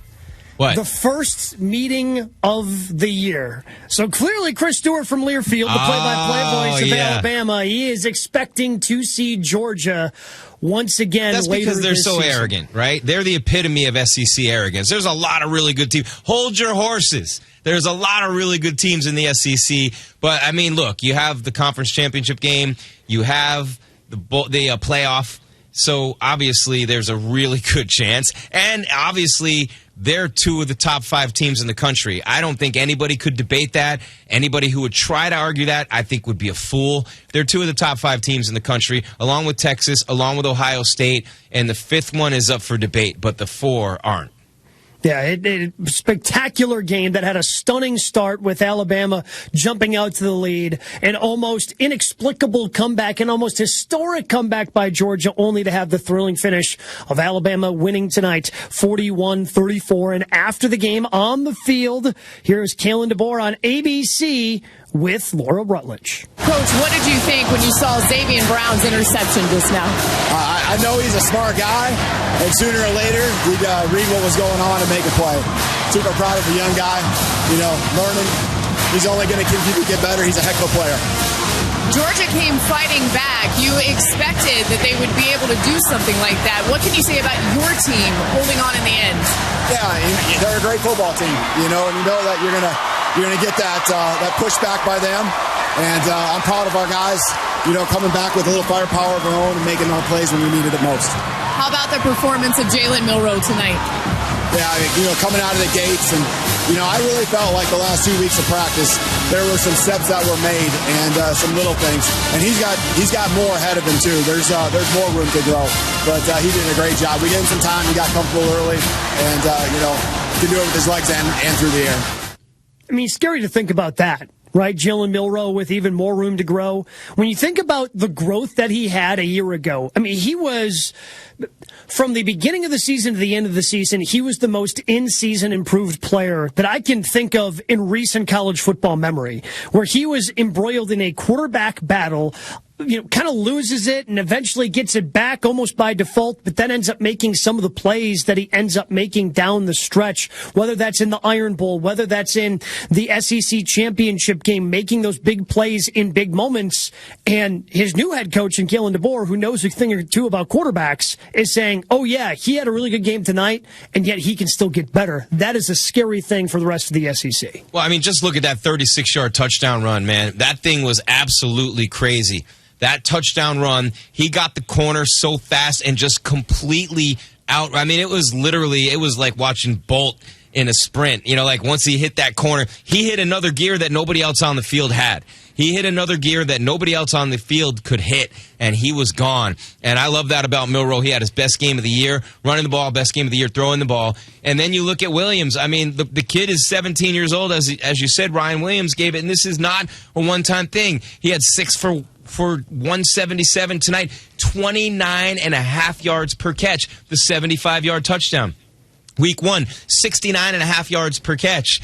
What? The first meeting of the year. So clearly Chris Stewart from Learfield, the play-by-play voice of Alabama, he is expecting to see Georgia once again. That's because they're so arrogant, right? They're the epitome of SEC arrogance. There's a lot of really good teams. Hold your horses. There's a lot of really good teams in the SEC. But, I mean, look, you have the conference championship game. You have the playoff. So, obviously, there's a really good chance. And, obviously, they're two of the top 5 teams in the country. I don't think anybody could debate that. Anybody who would try to argue that, I think, would be a fool. They're two of the top 5 teams in the country, along with Texas, along with Ohio State. And the 5th one is up for debate, but the 4 aren't. Yeah, a spectacular game that had a stunning start with Alabama jumping out to the lead, an almost inexplicable comeback, an almost historic comeback by Georgia, only to have the thrilling finish of Alabama winning tonight 41-34. And after the game on the field, here's Kalen DeBoer on ABC with Laura Rutledge. Coach, what did you think when you saw Xavier Brown's interception just now? I know he's a smart guy, and sooner or later he'd read what was going on and make a play. Super proud of the young guy, learning. He's only going to continue to get better. He's a heck of a player. Georgia came fighting back. You expected that they would be able to do something like that. What can you say about your team holding on in the end? Yeah, they're a great football team, and you know that you're gonna get that pushback by them. And I'm proud of our guys, coming back with a little firepower of our own and making our plays when we needed it most. How about the performance of Jalen Milroe tonight? Yeah, coming out of the gates, and I really felt like the last 2 weeks of practice, there were some steps that were made and some little things, and he's got more ahead of him too. There's more room to grow, but he did a great job. We gave him some time. He got comfortable early, and could do it with his legs and through the air. I mean, scary to think about that. Right, Jalen Milroe with even more room to grow. When you think about the growth that he had a year ago, I mean, he was, from the beginning of the season to the end of the season, he was the most in-season improved player that I can think of in recent college football memory, where he was embroiled in a quarterback battle, kind of loses it and eventually gets it back almost by default, but then ends up making some of the plays that he ends up making down the stretch, whether that's in the Iron Bowl, whether that's in the SEC championship game, making those big plays in big moments. And his new head coach, in Kalen DeBoer, who knows a thing or two about quarterbacks, is saying, oh yeah, he had a really good game tonight, and yet he can still get better. That is a scary thing for the rest of the SEC. Well, I mean, just look at that 36-yard touchdown run, man. That thing was absolutely crazy. That touchdown run, he got the corner so fast and just completely out. I mean, it was like watching Bolt in a sprint. Like once he hit that corner, he hit another gear that nobody else on the field had. He hit another gear that nobody else on the field could hit, and he was gone. And I love that about Milroe. He had his best game of the year, running the ball, best game of the year, throwing the ball. And then you look at Williams. I mean, the kid is 17 years old, as you said. Ryan Williams gave it, and this is not a one-time thing. He had 6 for 177 tonight, 29.5 yards per catch, the 75-yard touchdown. Week 1, 69.5 yards per catch,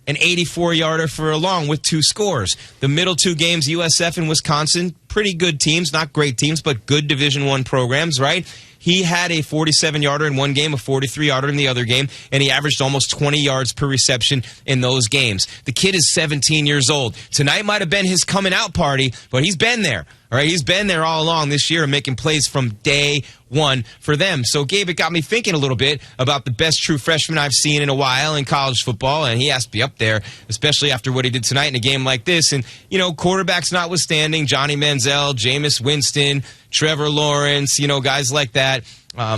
an 84-yarder for a long with 2 scores. The middle 2 games, USF and Wisconsin, pretty good teams, not great teams, but good Division I programs, right? He had a 47-yarder in one game, a 43-yarder in the other game, and he averaged almost 20 yards per reception in those games. The kid is 17 years old. Tonight might have been his coming out party, but he's been there. All right, he's been there all along this year, making plays from day one for them. So, Gabe, it got me thinking a little bit about the best true freshman I've seen in a while in college football, and he has to be up there, especially after what he did tonight in a game like this. And, you know, quarterbacks notwithstanding, Johnny Manziel, Jameis Winston, Trevor Lawrence, you know, guys like that,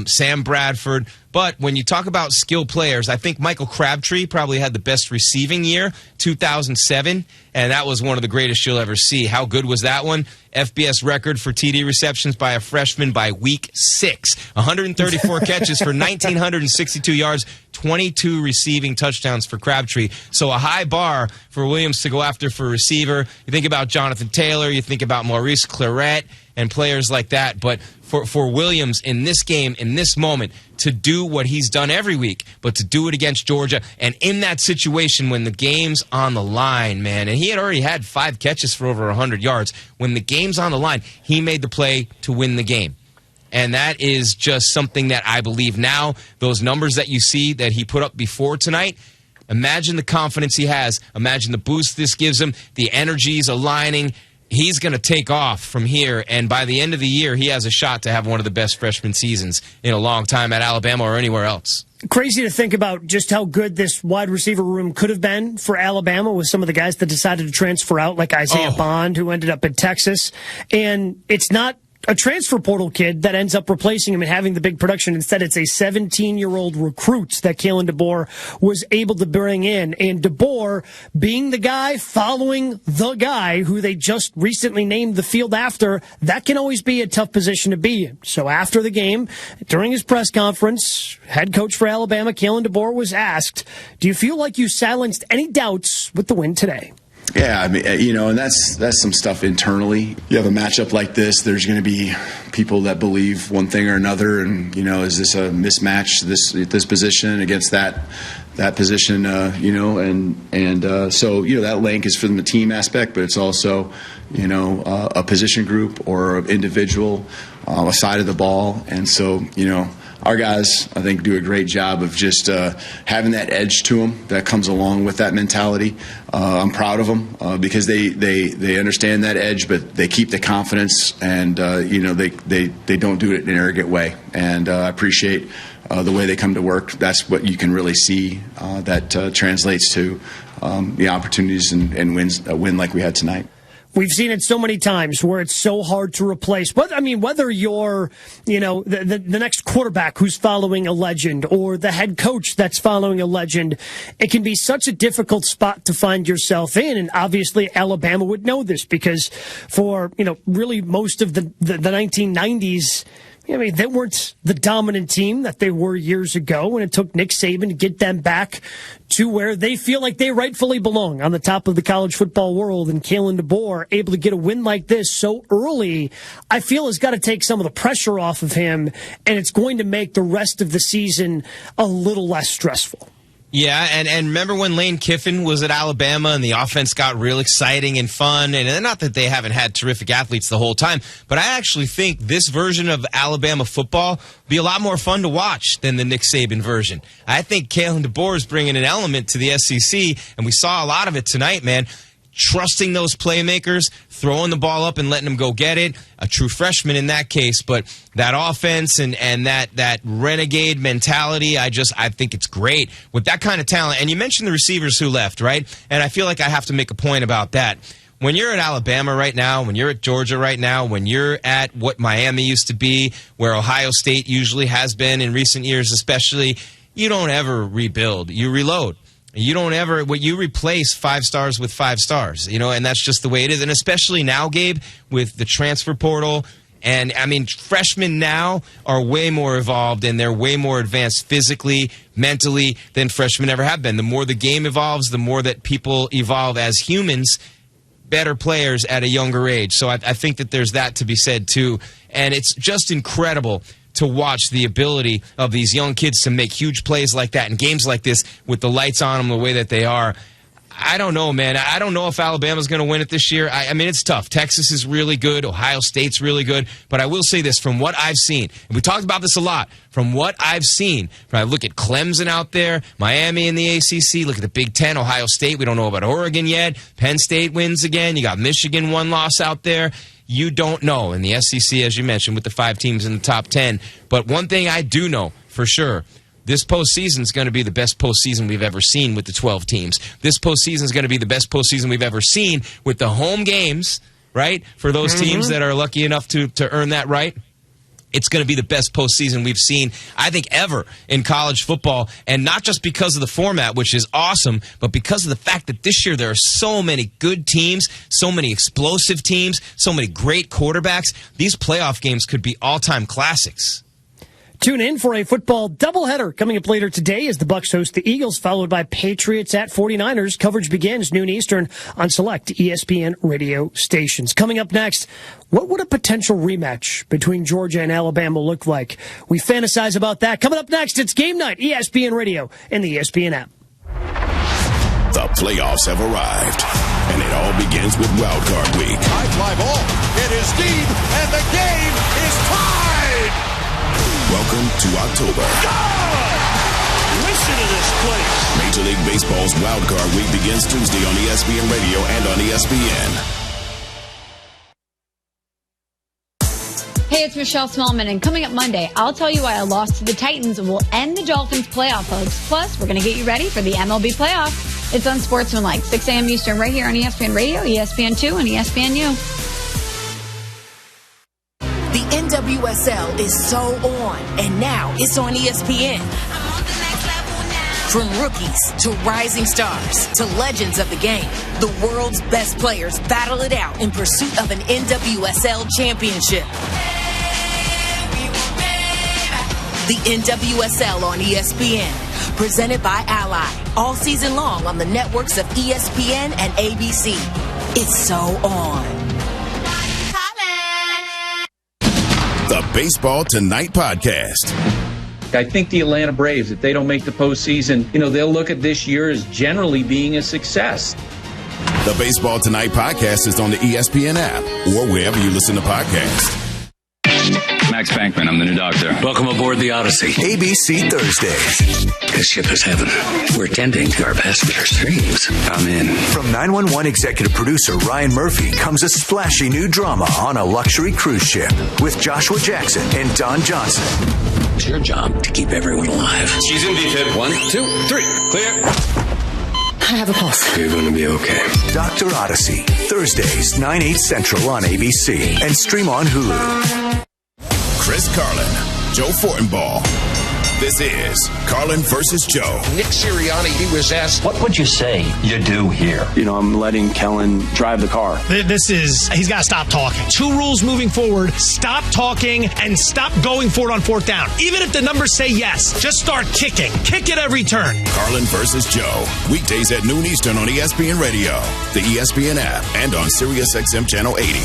Sam Bradford. But when you talk about skilled players, I think Michael Crabtree probably had the best receiving year, 2007, and that was one of the greatest you'll ever see. How good was that one? FBS record for TD receptions by a freshman by week 6. 134 catches for 1,962 yards, 22 receiving touchdowns for Crabtree. So a high bar for Williams to go after for receiver. You think about Jonathan Taylor, you think about Maurice Claret and players like that. But for Williams in this game, in this moment, to do what he's done every week, but to do it against Georgia, and in that situation when the game's on the line, man, and he had already had 5 catches for over 100 yards. When the game's on the line, he made the play to win the game. And that is just something that I believe now. Those numbers that you see that he put up before tonight, imagine the confidence he has. Imagine the boost this gives him, the energies aligning. He's going to take off from here, and by the end of the year, he has a shot to have one of the best freshman seasons in a long time at Alabama or anywhere else. Crazy to think about just how good this wide receiver room could have been for Alabama with some of the guys that decided to transfer out, like Isaiah Bond, who ended up in Texas. And it's not a transfer portal kid that ends up replacing him and having the big production. Instead, it's a 17-year-old recruit that Kalen DeBoer was able to bring in. And DeBoer, being the guy following the guy who they just recently named the field after, that can always be a tough position to be in. So after the game, during his press conference, head coach for Alabama, Kalen DeBoer, was asked, do you feel like you silenced any doubts with the win today? Yeah, I mean, you know, and that's some stuff internally. You have a matchup like this, there's going to be people that believe one thing or another, and, you know, is this a mismatch, this position against that position, you know, and so, you know, that link is from the team aspect, but it's also, you know, a position group or an individual, a side of the ball, and so, you know, our guys, I think, do a great job of just having that edge to them that comes along with that mentality. I'm proud of them because they understand that edge, but they keep the confidence, and you know, they don't do it in an arrogant way. And I appreciate the way they come to work. That's what you can really see that translates to the opportunities and wins, a win like we had tonight. We've seen it so many times where it's so hard to replace. But I mean, whether you're, you know, the next quarterback who's following a legend or the head coach that's following a legend, it can be such a difficult spot to find yourself in. And obviously, Alabama would know this because for, you know, really most of the 1990s, I mean, they weren't the dominant team that they were years ago, and it took Nick Saban to get them back to where they feel like they rightfully belong on the top of the college football world. And Kalen DeBoer, able to get a win like this so early, I feel has got to take some of the pressure off of him, and it's going to make the rest of the season a little less stressful. Yeah, and remember when Lane Kiffin was at Alabama and the offense got real exciting and fun, and not that they haven't had terrific athletes the whole time, but I actually think this version of Alabama football will be a lot more fun to watch than the Nick Saban version. I think Kalen DeBoer is bringing an element to the SEC, and we saw a lot of it tonight, man. Trusting those playmakers, throwing the ball up and letting them go get it. A true freshman in that case, but that offense and that renegade mentality, I think it's great with that kind of talent. And you mentioned the receivers who left, right? And I feel like I have to make a point about that. When you're at Alabama right now, when you're at Georgia right now, when you're at what Miami used to be, where Ohio State usually has been in recent years especially, you don't ever rebuild. You reload. You don't ever, you replace 5 stars with 5 stars, you know, and that's just the way it is. And especially now, Gabe, with the transfer portal. And, I mean, freshmen now are way more evolved and they're way more advanced physically, mentally than freshmen ever have been. The more the game evolves, the more that people evolve as humans, better players at a younger age. So I think that there's that to be said, too. And it's just incredible to watch the ability of these young kids to make huge plays like that in games like this with the lights on them the way that they are. I don't know, man. I don't know if Alabama's going to win it this year. I mean, it's tough. Texas is really good. Ohio State's really good. But I will say this, from what I've seen, and we talked about this a lot, from what I've seen, I look at Clemson out there, Miami in the ACC, look at the Big Ten, Ohio State. We don't know about Oregon yet. Penn State wins again. You got Michigan, one loss out there. You don't know. In the SEC, as you mentioned, with the 5 teams in the top 10. But one thing I do know for sure, this postseason is going to be the best postseason we've ever seen with the 12 teams. This postseason is going to be the best postseason we've ever seen with the home games, right? For those teams that are lucky enough to earn that right. It's going to be the best postseason we've seen, I think, ever in college football. And not just because of the format, which is awesome, but because of the fact that this year there are so many good teams, so many explosive teams, so many great quarterbacks. These playoff games could be all-time classics. Tune in for a football doubleheader coming up later today as the Bucs host the Eagles, followed by Patriots at 49ers. Coverage begins noon Eastern on select ESPN radio stations. Coming up next, what would a potential rematch between Georgia and Alabama look like? We fantasize about that. Coming up next, it's Game Night, ESPN Radio and the ESPN app. The playoffs have arrived, and it all begins with Wild Card Week. High fly ball. It is deep, and the game is tied. Welcome to October. God! Listen to this place. Major League Baseball's Wild Card Week begins Tuesday on ESPN Radio and on ESPN. Hey, it's Michelle Smallman, and coming up Monday, I'll tell you why a loss to the Titans will end the Dolphins' playoff hopes. Plus, we're going to get you ready for the MLB playoffs. It's Unsportsmanlike, 6 a.m. Eastern, right here on ESPN Radio, ESPN2, and ESPNU. The NWSL is so on, and now it's on ESPN. From rookies to rising stars to legends of the game, the world's best players battle it out in pursuit of an NWSL championship. The NWSL on ESPN, presented by Ally, all season long on the networks of ESPN and ABC. It's so on. The Baseball Tonight podcast. I think the Atlanta Braves, if they don't make the postseason, they'll look at this year as generally being a success. The Baseball Tonight podcast is on the ESPN app or wherever you listen to podcasts. Max Bankman, I'm the new doctor. Welcome aboard the Odyssey. ABC Thursdays. This ship is heaven. We're tending to our passengers' dreams. I'm in. From 911 executive producer Ryan Murphy comes a splashy new drama on a luxury cruise ship with Joshua Jackson and Don Johnson. It's your job to keep everyone alive. She's in VFib. 1, 2, 3. Clear. I have a pulse. You're going to be okay. Dr. Odyssey. Thursdays, 9/8 Central on ABC. And stream on Hulu. Chris Carlin, Joe Fortenbaugh. This is Carlin versus Joe. Nick Sirianni, he was asked, what would you say you do here? I'm letting Kellen drive the car. He's got to stop talking. 2 rules moving forward: stop talking and stop going for it on 4th down. Even if the numbers say yes, just start kicking. Kick it every turn. Carlin versus Joe. Weekdays at noon Eastern on ESPN Radio, the ESPN app, and on SiriusXM Channel 80.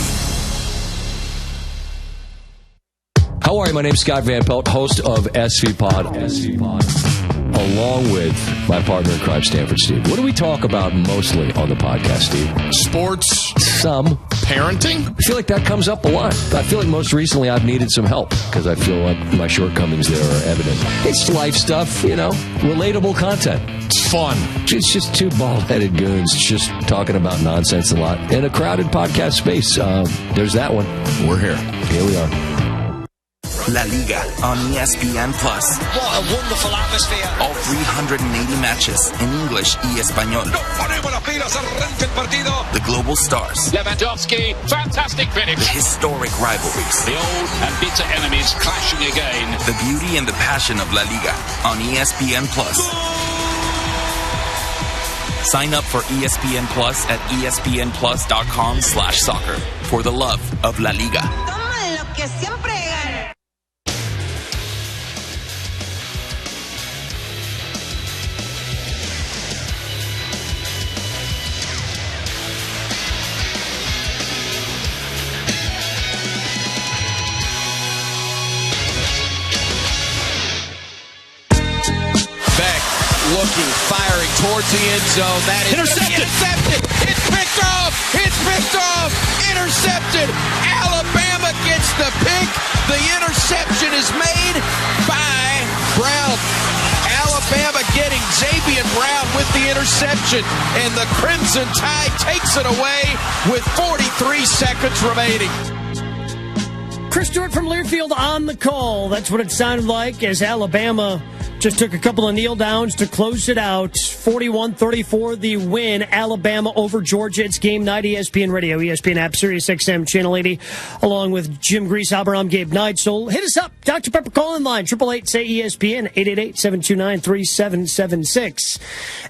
How are you? My name's Scott Van Pelt, host of SV Pod, along with my partner in crime, Stanford Steve. What do we talk about mostly on the podcast, Steve? Sports. Some. Parenting? I feel like that comes up a lot. I feel like most recently I've needed some help because I feel like my shortcomings there are evident. It's life stuff, relatable content. It's fun. It's just 2 bald-headed goons just talking about nonsense a lot in a crowded podcast space. There's that one. We're here. Here we are. La Liga on ESPN+. What a wonderful atmosphere. All 380 matches in English y Español. The global stars. Lewandowski, fantastic finish. The historic rivalries. The old and bitter enemies clashing again. The beauty and the passion of La Liga on ESPN+. Sign up for ESPN Plus at espnplus.com/soccer for the love of La Liga. Looking, firing towards the end zone. That is intercepted. It's picked off. It's picked off. Intercepted. Alabama gets the pick. The interception is made by Brown. Alabama getting Xavier Brown with the interception, and the Crimson Tide takes it away with 43 seconds remaining. Chris Stewart from Learfield on the call. That's what it sounded like as Alabama just took a couple of kneel downs to close it out. 41-34 the win. Alabama over Georgia. It's game night. ESPN Radio, ESPN app, Sirius XM, Channel 80, along with Jim Grieshaber. I'm Gabe Neitzel. Hit us up. Dr. Pepper call-in line, 888-SAY-ESPN, 888-729-3776.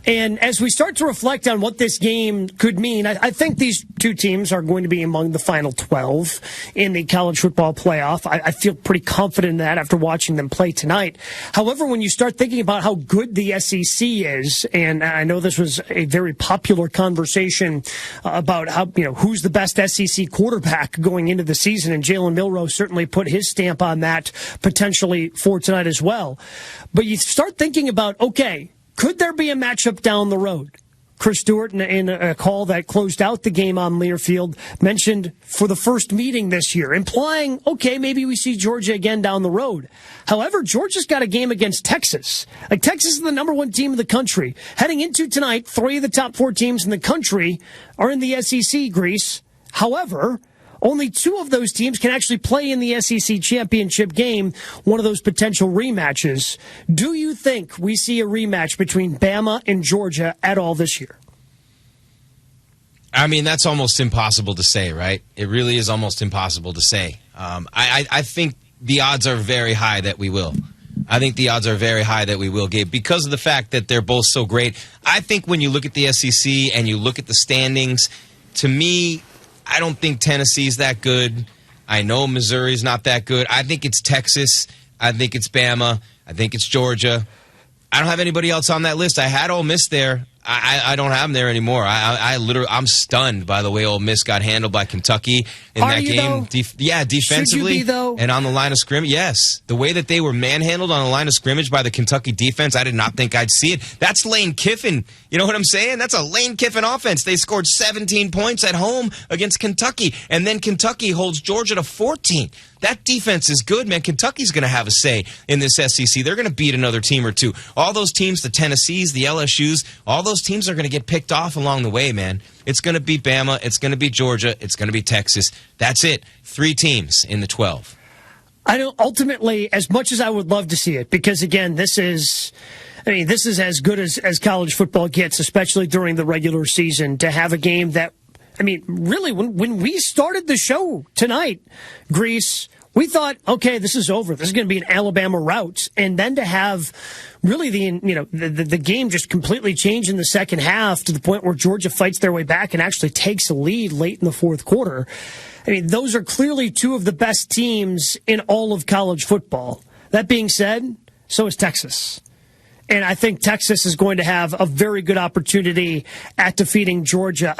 And as we start to reflect on what this game could mean, I think these two teams are going to be among the final 12 in the college football playoff. I feel pretty confident in that after watching them play tonight. However, when you start thinking about how good the SEC is, and I know this was a very popular conversation about how, who's the best SEC quarterback going into the season, and Jalen Milroe certainly put his stamp on that potentially for tonight as well. But you start thinking about, okay, could there be a matchup down the road? Chris Stewart, in a call that closed out the game on Learfield, mentioned for the first meeting this year, implying, okay, maybe we see Georgia again down the road. However, Georgia's got a game against Texas. Texas is the number one team in the country. Heading into tonight, 3 of the top 4 teams in the country are in the SEC, Greece. However, only 2 of those teams can actually play in the SEC championship game, one of those potential rematches. Do you think we see a rematch between Bama and Georgia at all this year? I mean, that's almost impossible to say, right? It really is almost impossible to say. I think the odds are very high that we will. I think the odds are very high that we will, Gabe, because of the fact that they're both so great. I think when you look at the SEC and you look at the standings, to me, I don't think Tennessee's that good. I know Missouri's not that good. I think it's Texas. I think it's Bama. I think it's Georgia. I don't have anybody else on that list. I had Ole Miss there. I don't have them there anymore. I'm stunned by the way Ole Miss got handled by Kentucky in that game. Defensively. Should you be, though? And on the line of scrimmage. Yes. The way that they were manhandled on the line of scrimmage by the Kentucky defense, I did not think I'd see it. That's Lane Kiffin. You know what I'm saying? That's a Lane Kiffin offense. They scored 17 points at home against Kentucky, and then Kentucky holds Georgia to 14. That defense is good, man. Kentucky's going to have a say in this SEC. They're going to beat another team or two. All those teams, the Tennessees, the LSUs, all those teams are going to get picked off along the way, man. It's going to be Bama. It's going to be Georgia. It's going to be Texas. That's it. 3 teams in the 12. I know, ultimately, as much as I would love to see it, because, again, this is as good as college football gets, especially during the regular season, to have a game that, really, when we started the show tonight, Greece, we thought, okay, this is over. This is going to be an Alabama rout. And then to have really the game just completely change in the second half to the point where Georgia fights their way back and actually takes a lead late in the fourth quarter. Those are clearly 2 of the best teams in all of college football. That being said, so is Texas. And I think Texas is going to have a very good opportunity at defeating Georgia.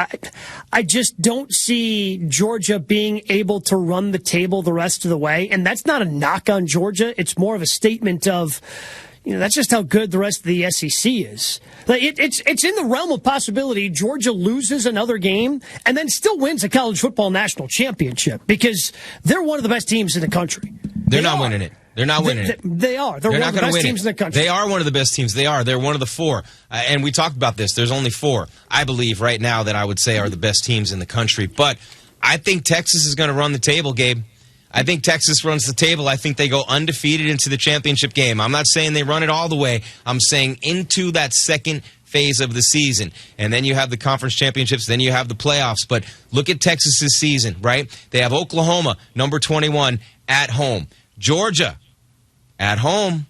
I just don't see Georgia being able to run the table the rest of the way. And that's not a knock on Georgia. It's more of a statement of, that's just how good the rest of the SEC is. It's in the realm of possibility Georgia loses another game and then still wins a college football national championship because they're one of the best teams in the country. They're not winning it. They're not winning it. They are. They're one of the best teams in the country. They are one of the best teams. They are. They're one of the 4. And we talked about this. There's only 4, I believe, right now that I would say are the best teams in the country. But I think Texas is going to run the table, Gabe. I think Texas runs the table. I think they go undefeated into the championship game. I'm not saying they run it all the way. I'm saying into that second phase of the season. And then you have the conference championships. Then you have the playoffs. But look at Texas's season, right? They have Oklahoma, number 21, at home. Georgia, at home.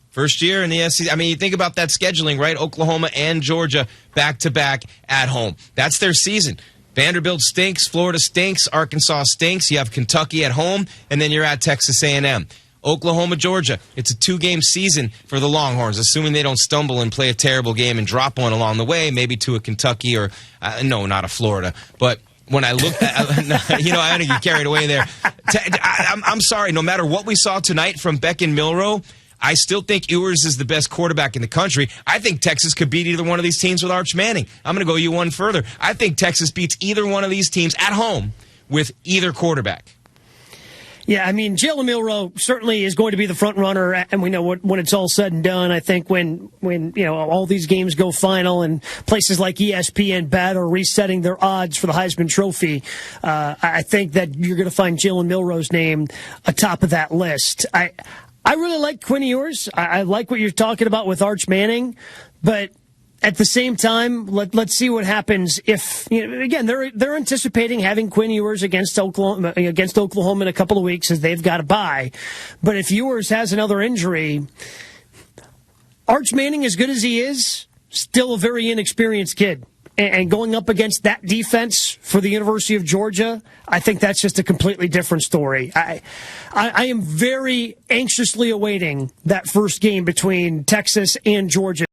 First year in the SEC. You think about that scheduling, right? Oklahoma and Georgia back-to-back at home. That's their season. Vanderbilt stinks. Florida stinks. Arkansas stinks. You have Kentucky at home, and then you're at Texas A&M. Oklahoma, Georgia. It's a 2-game season for the Longhorns, assuming they don't stumble and play a terrible game and drop one along the way, maybe to a Kentucky or, no, not a Florida. But when I look at, I don't get carried away there. I'm sorry. No matter what we saw tonight from Beck and Milroe, I still think Ewers is the best quarterback in the country. I think Texas could beat either one of these teams with Arch Manning. I'm going to go you one further. I think Texas beats either one of these teams at home with either quarterback. Yeah, I mean, Jalen Milroe certainly is going to be the front runner, and we know when it's all said and done. I think when all these games go final and places like ESPN Bet are resetting their odds for the Heisman Trophy, I think that you're going to find Jalen Milroe's name atop of that list. I really like Quinn Ewers. I like what you're talking about with Arch Manning, but at the same time, let's see what happens if, again, they're anticipating having Quinn Ewers against Oklahoma in a couple of weeks as they've got a bye. But if Ewers has another injury, Arch Manning, as good as he is, still a very inexperienced kid. And going up against that defense for the University of Georgia, I think that's just a completely different story. I am very anxiously awaiting that first game between Texas and Georgia.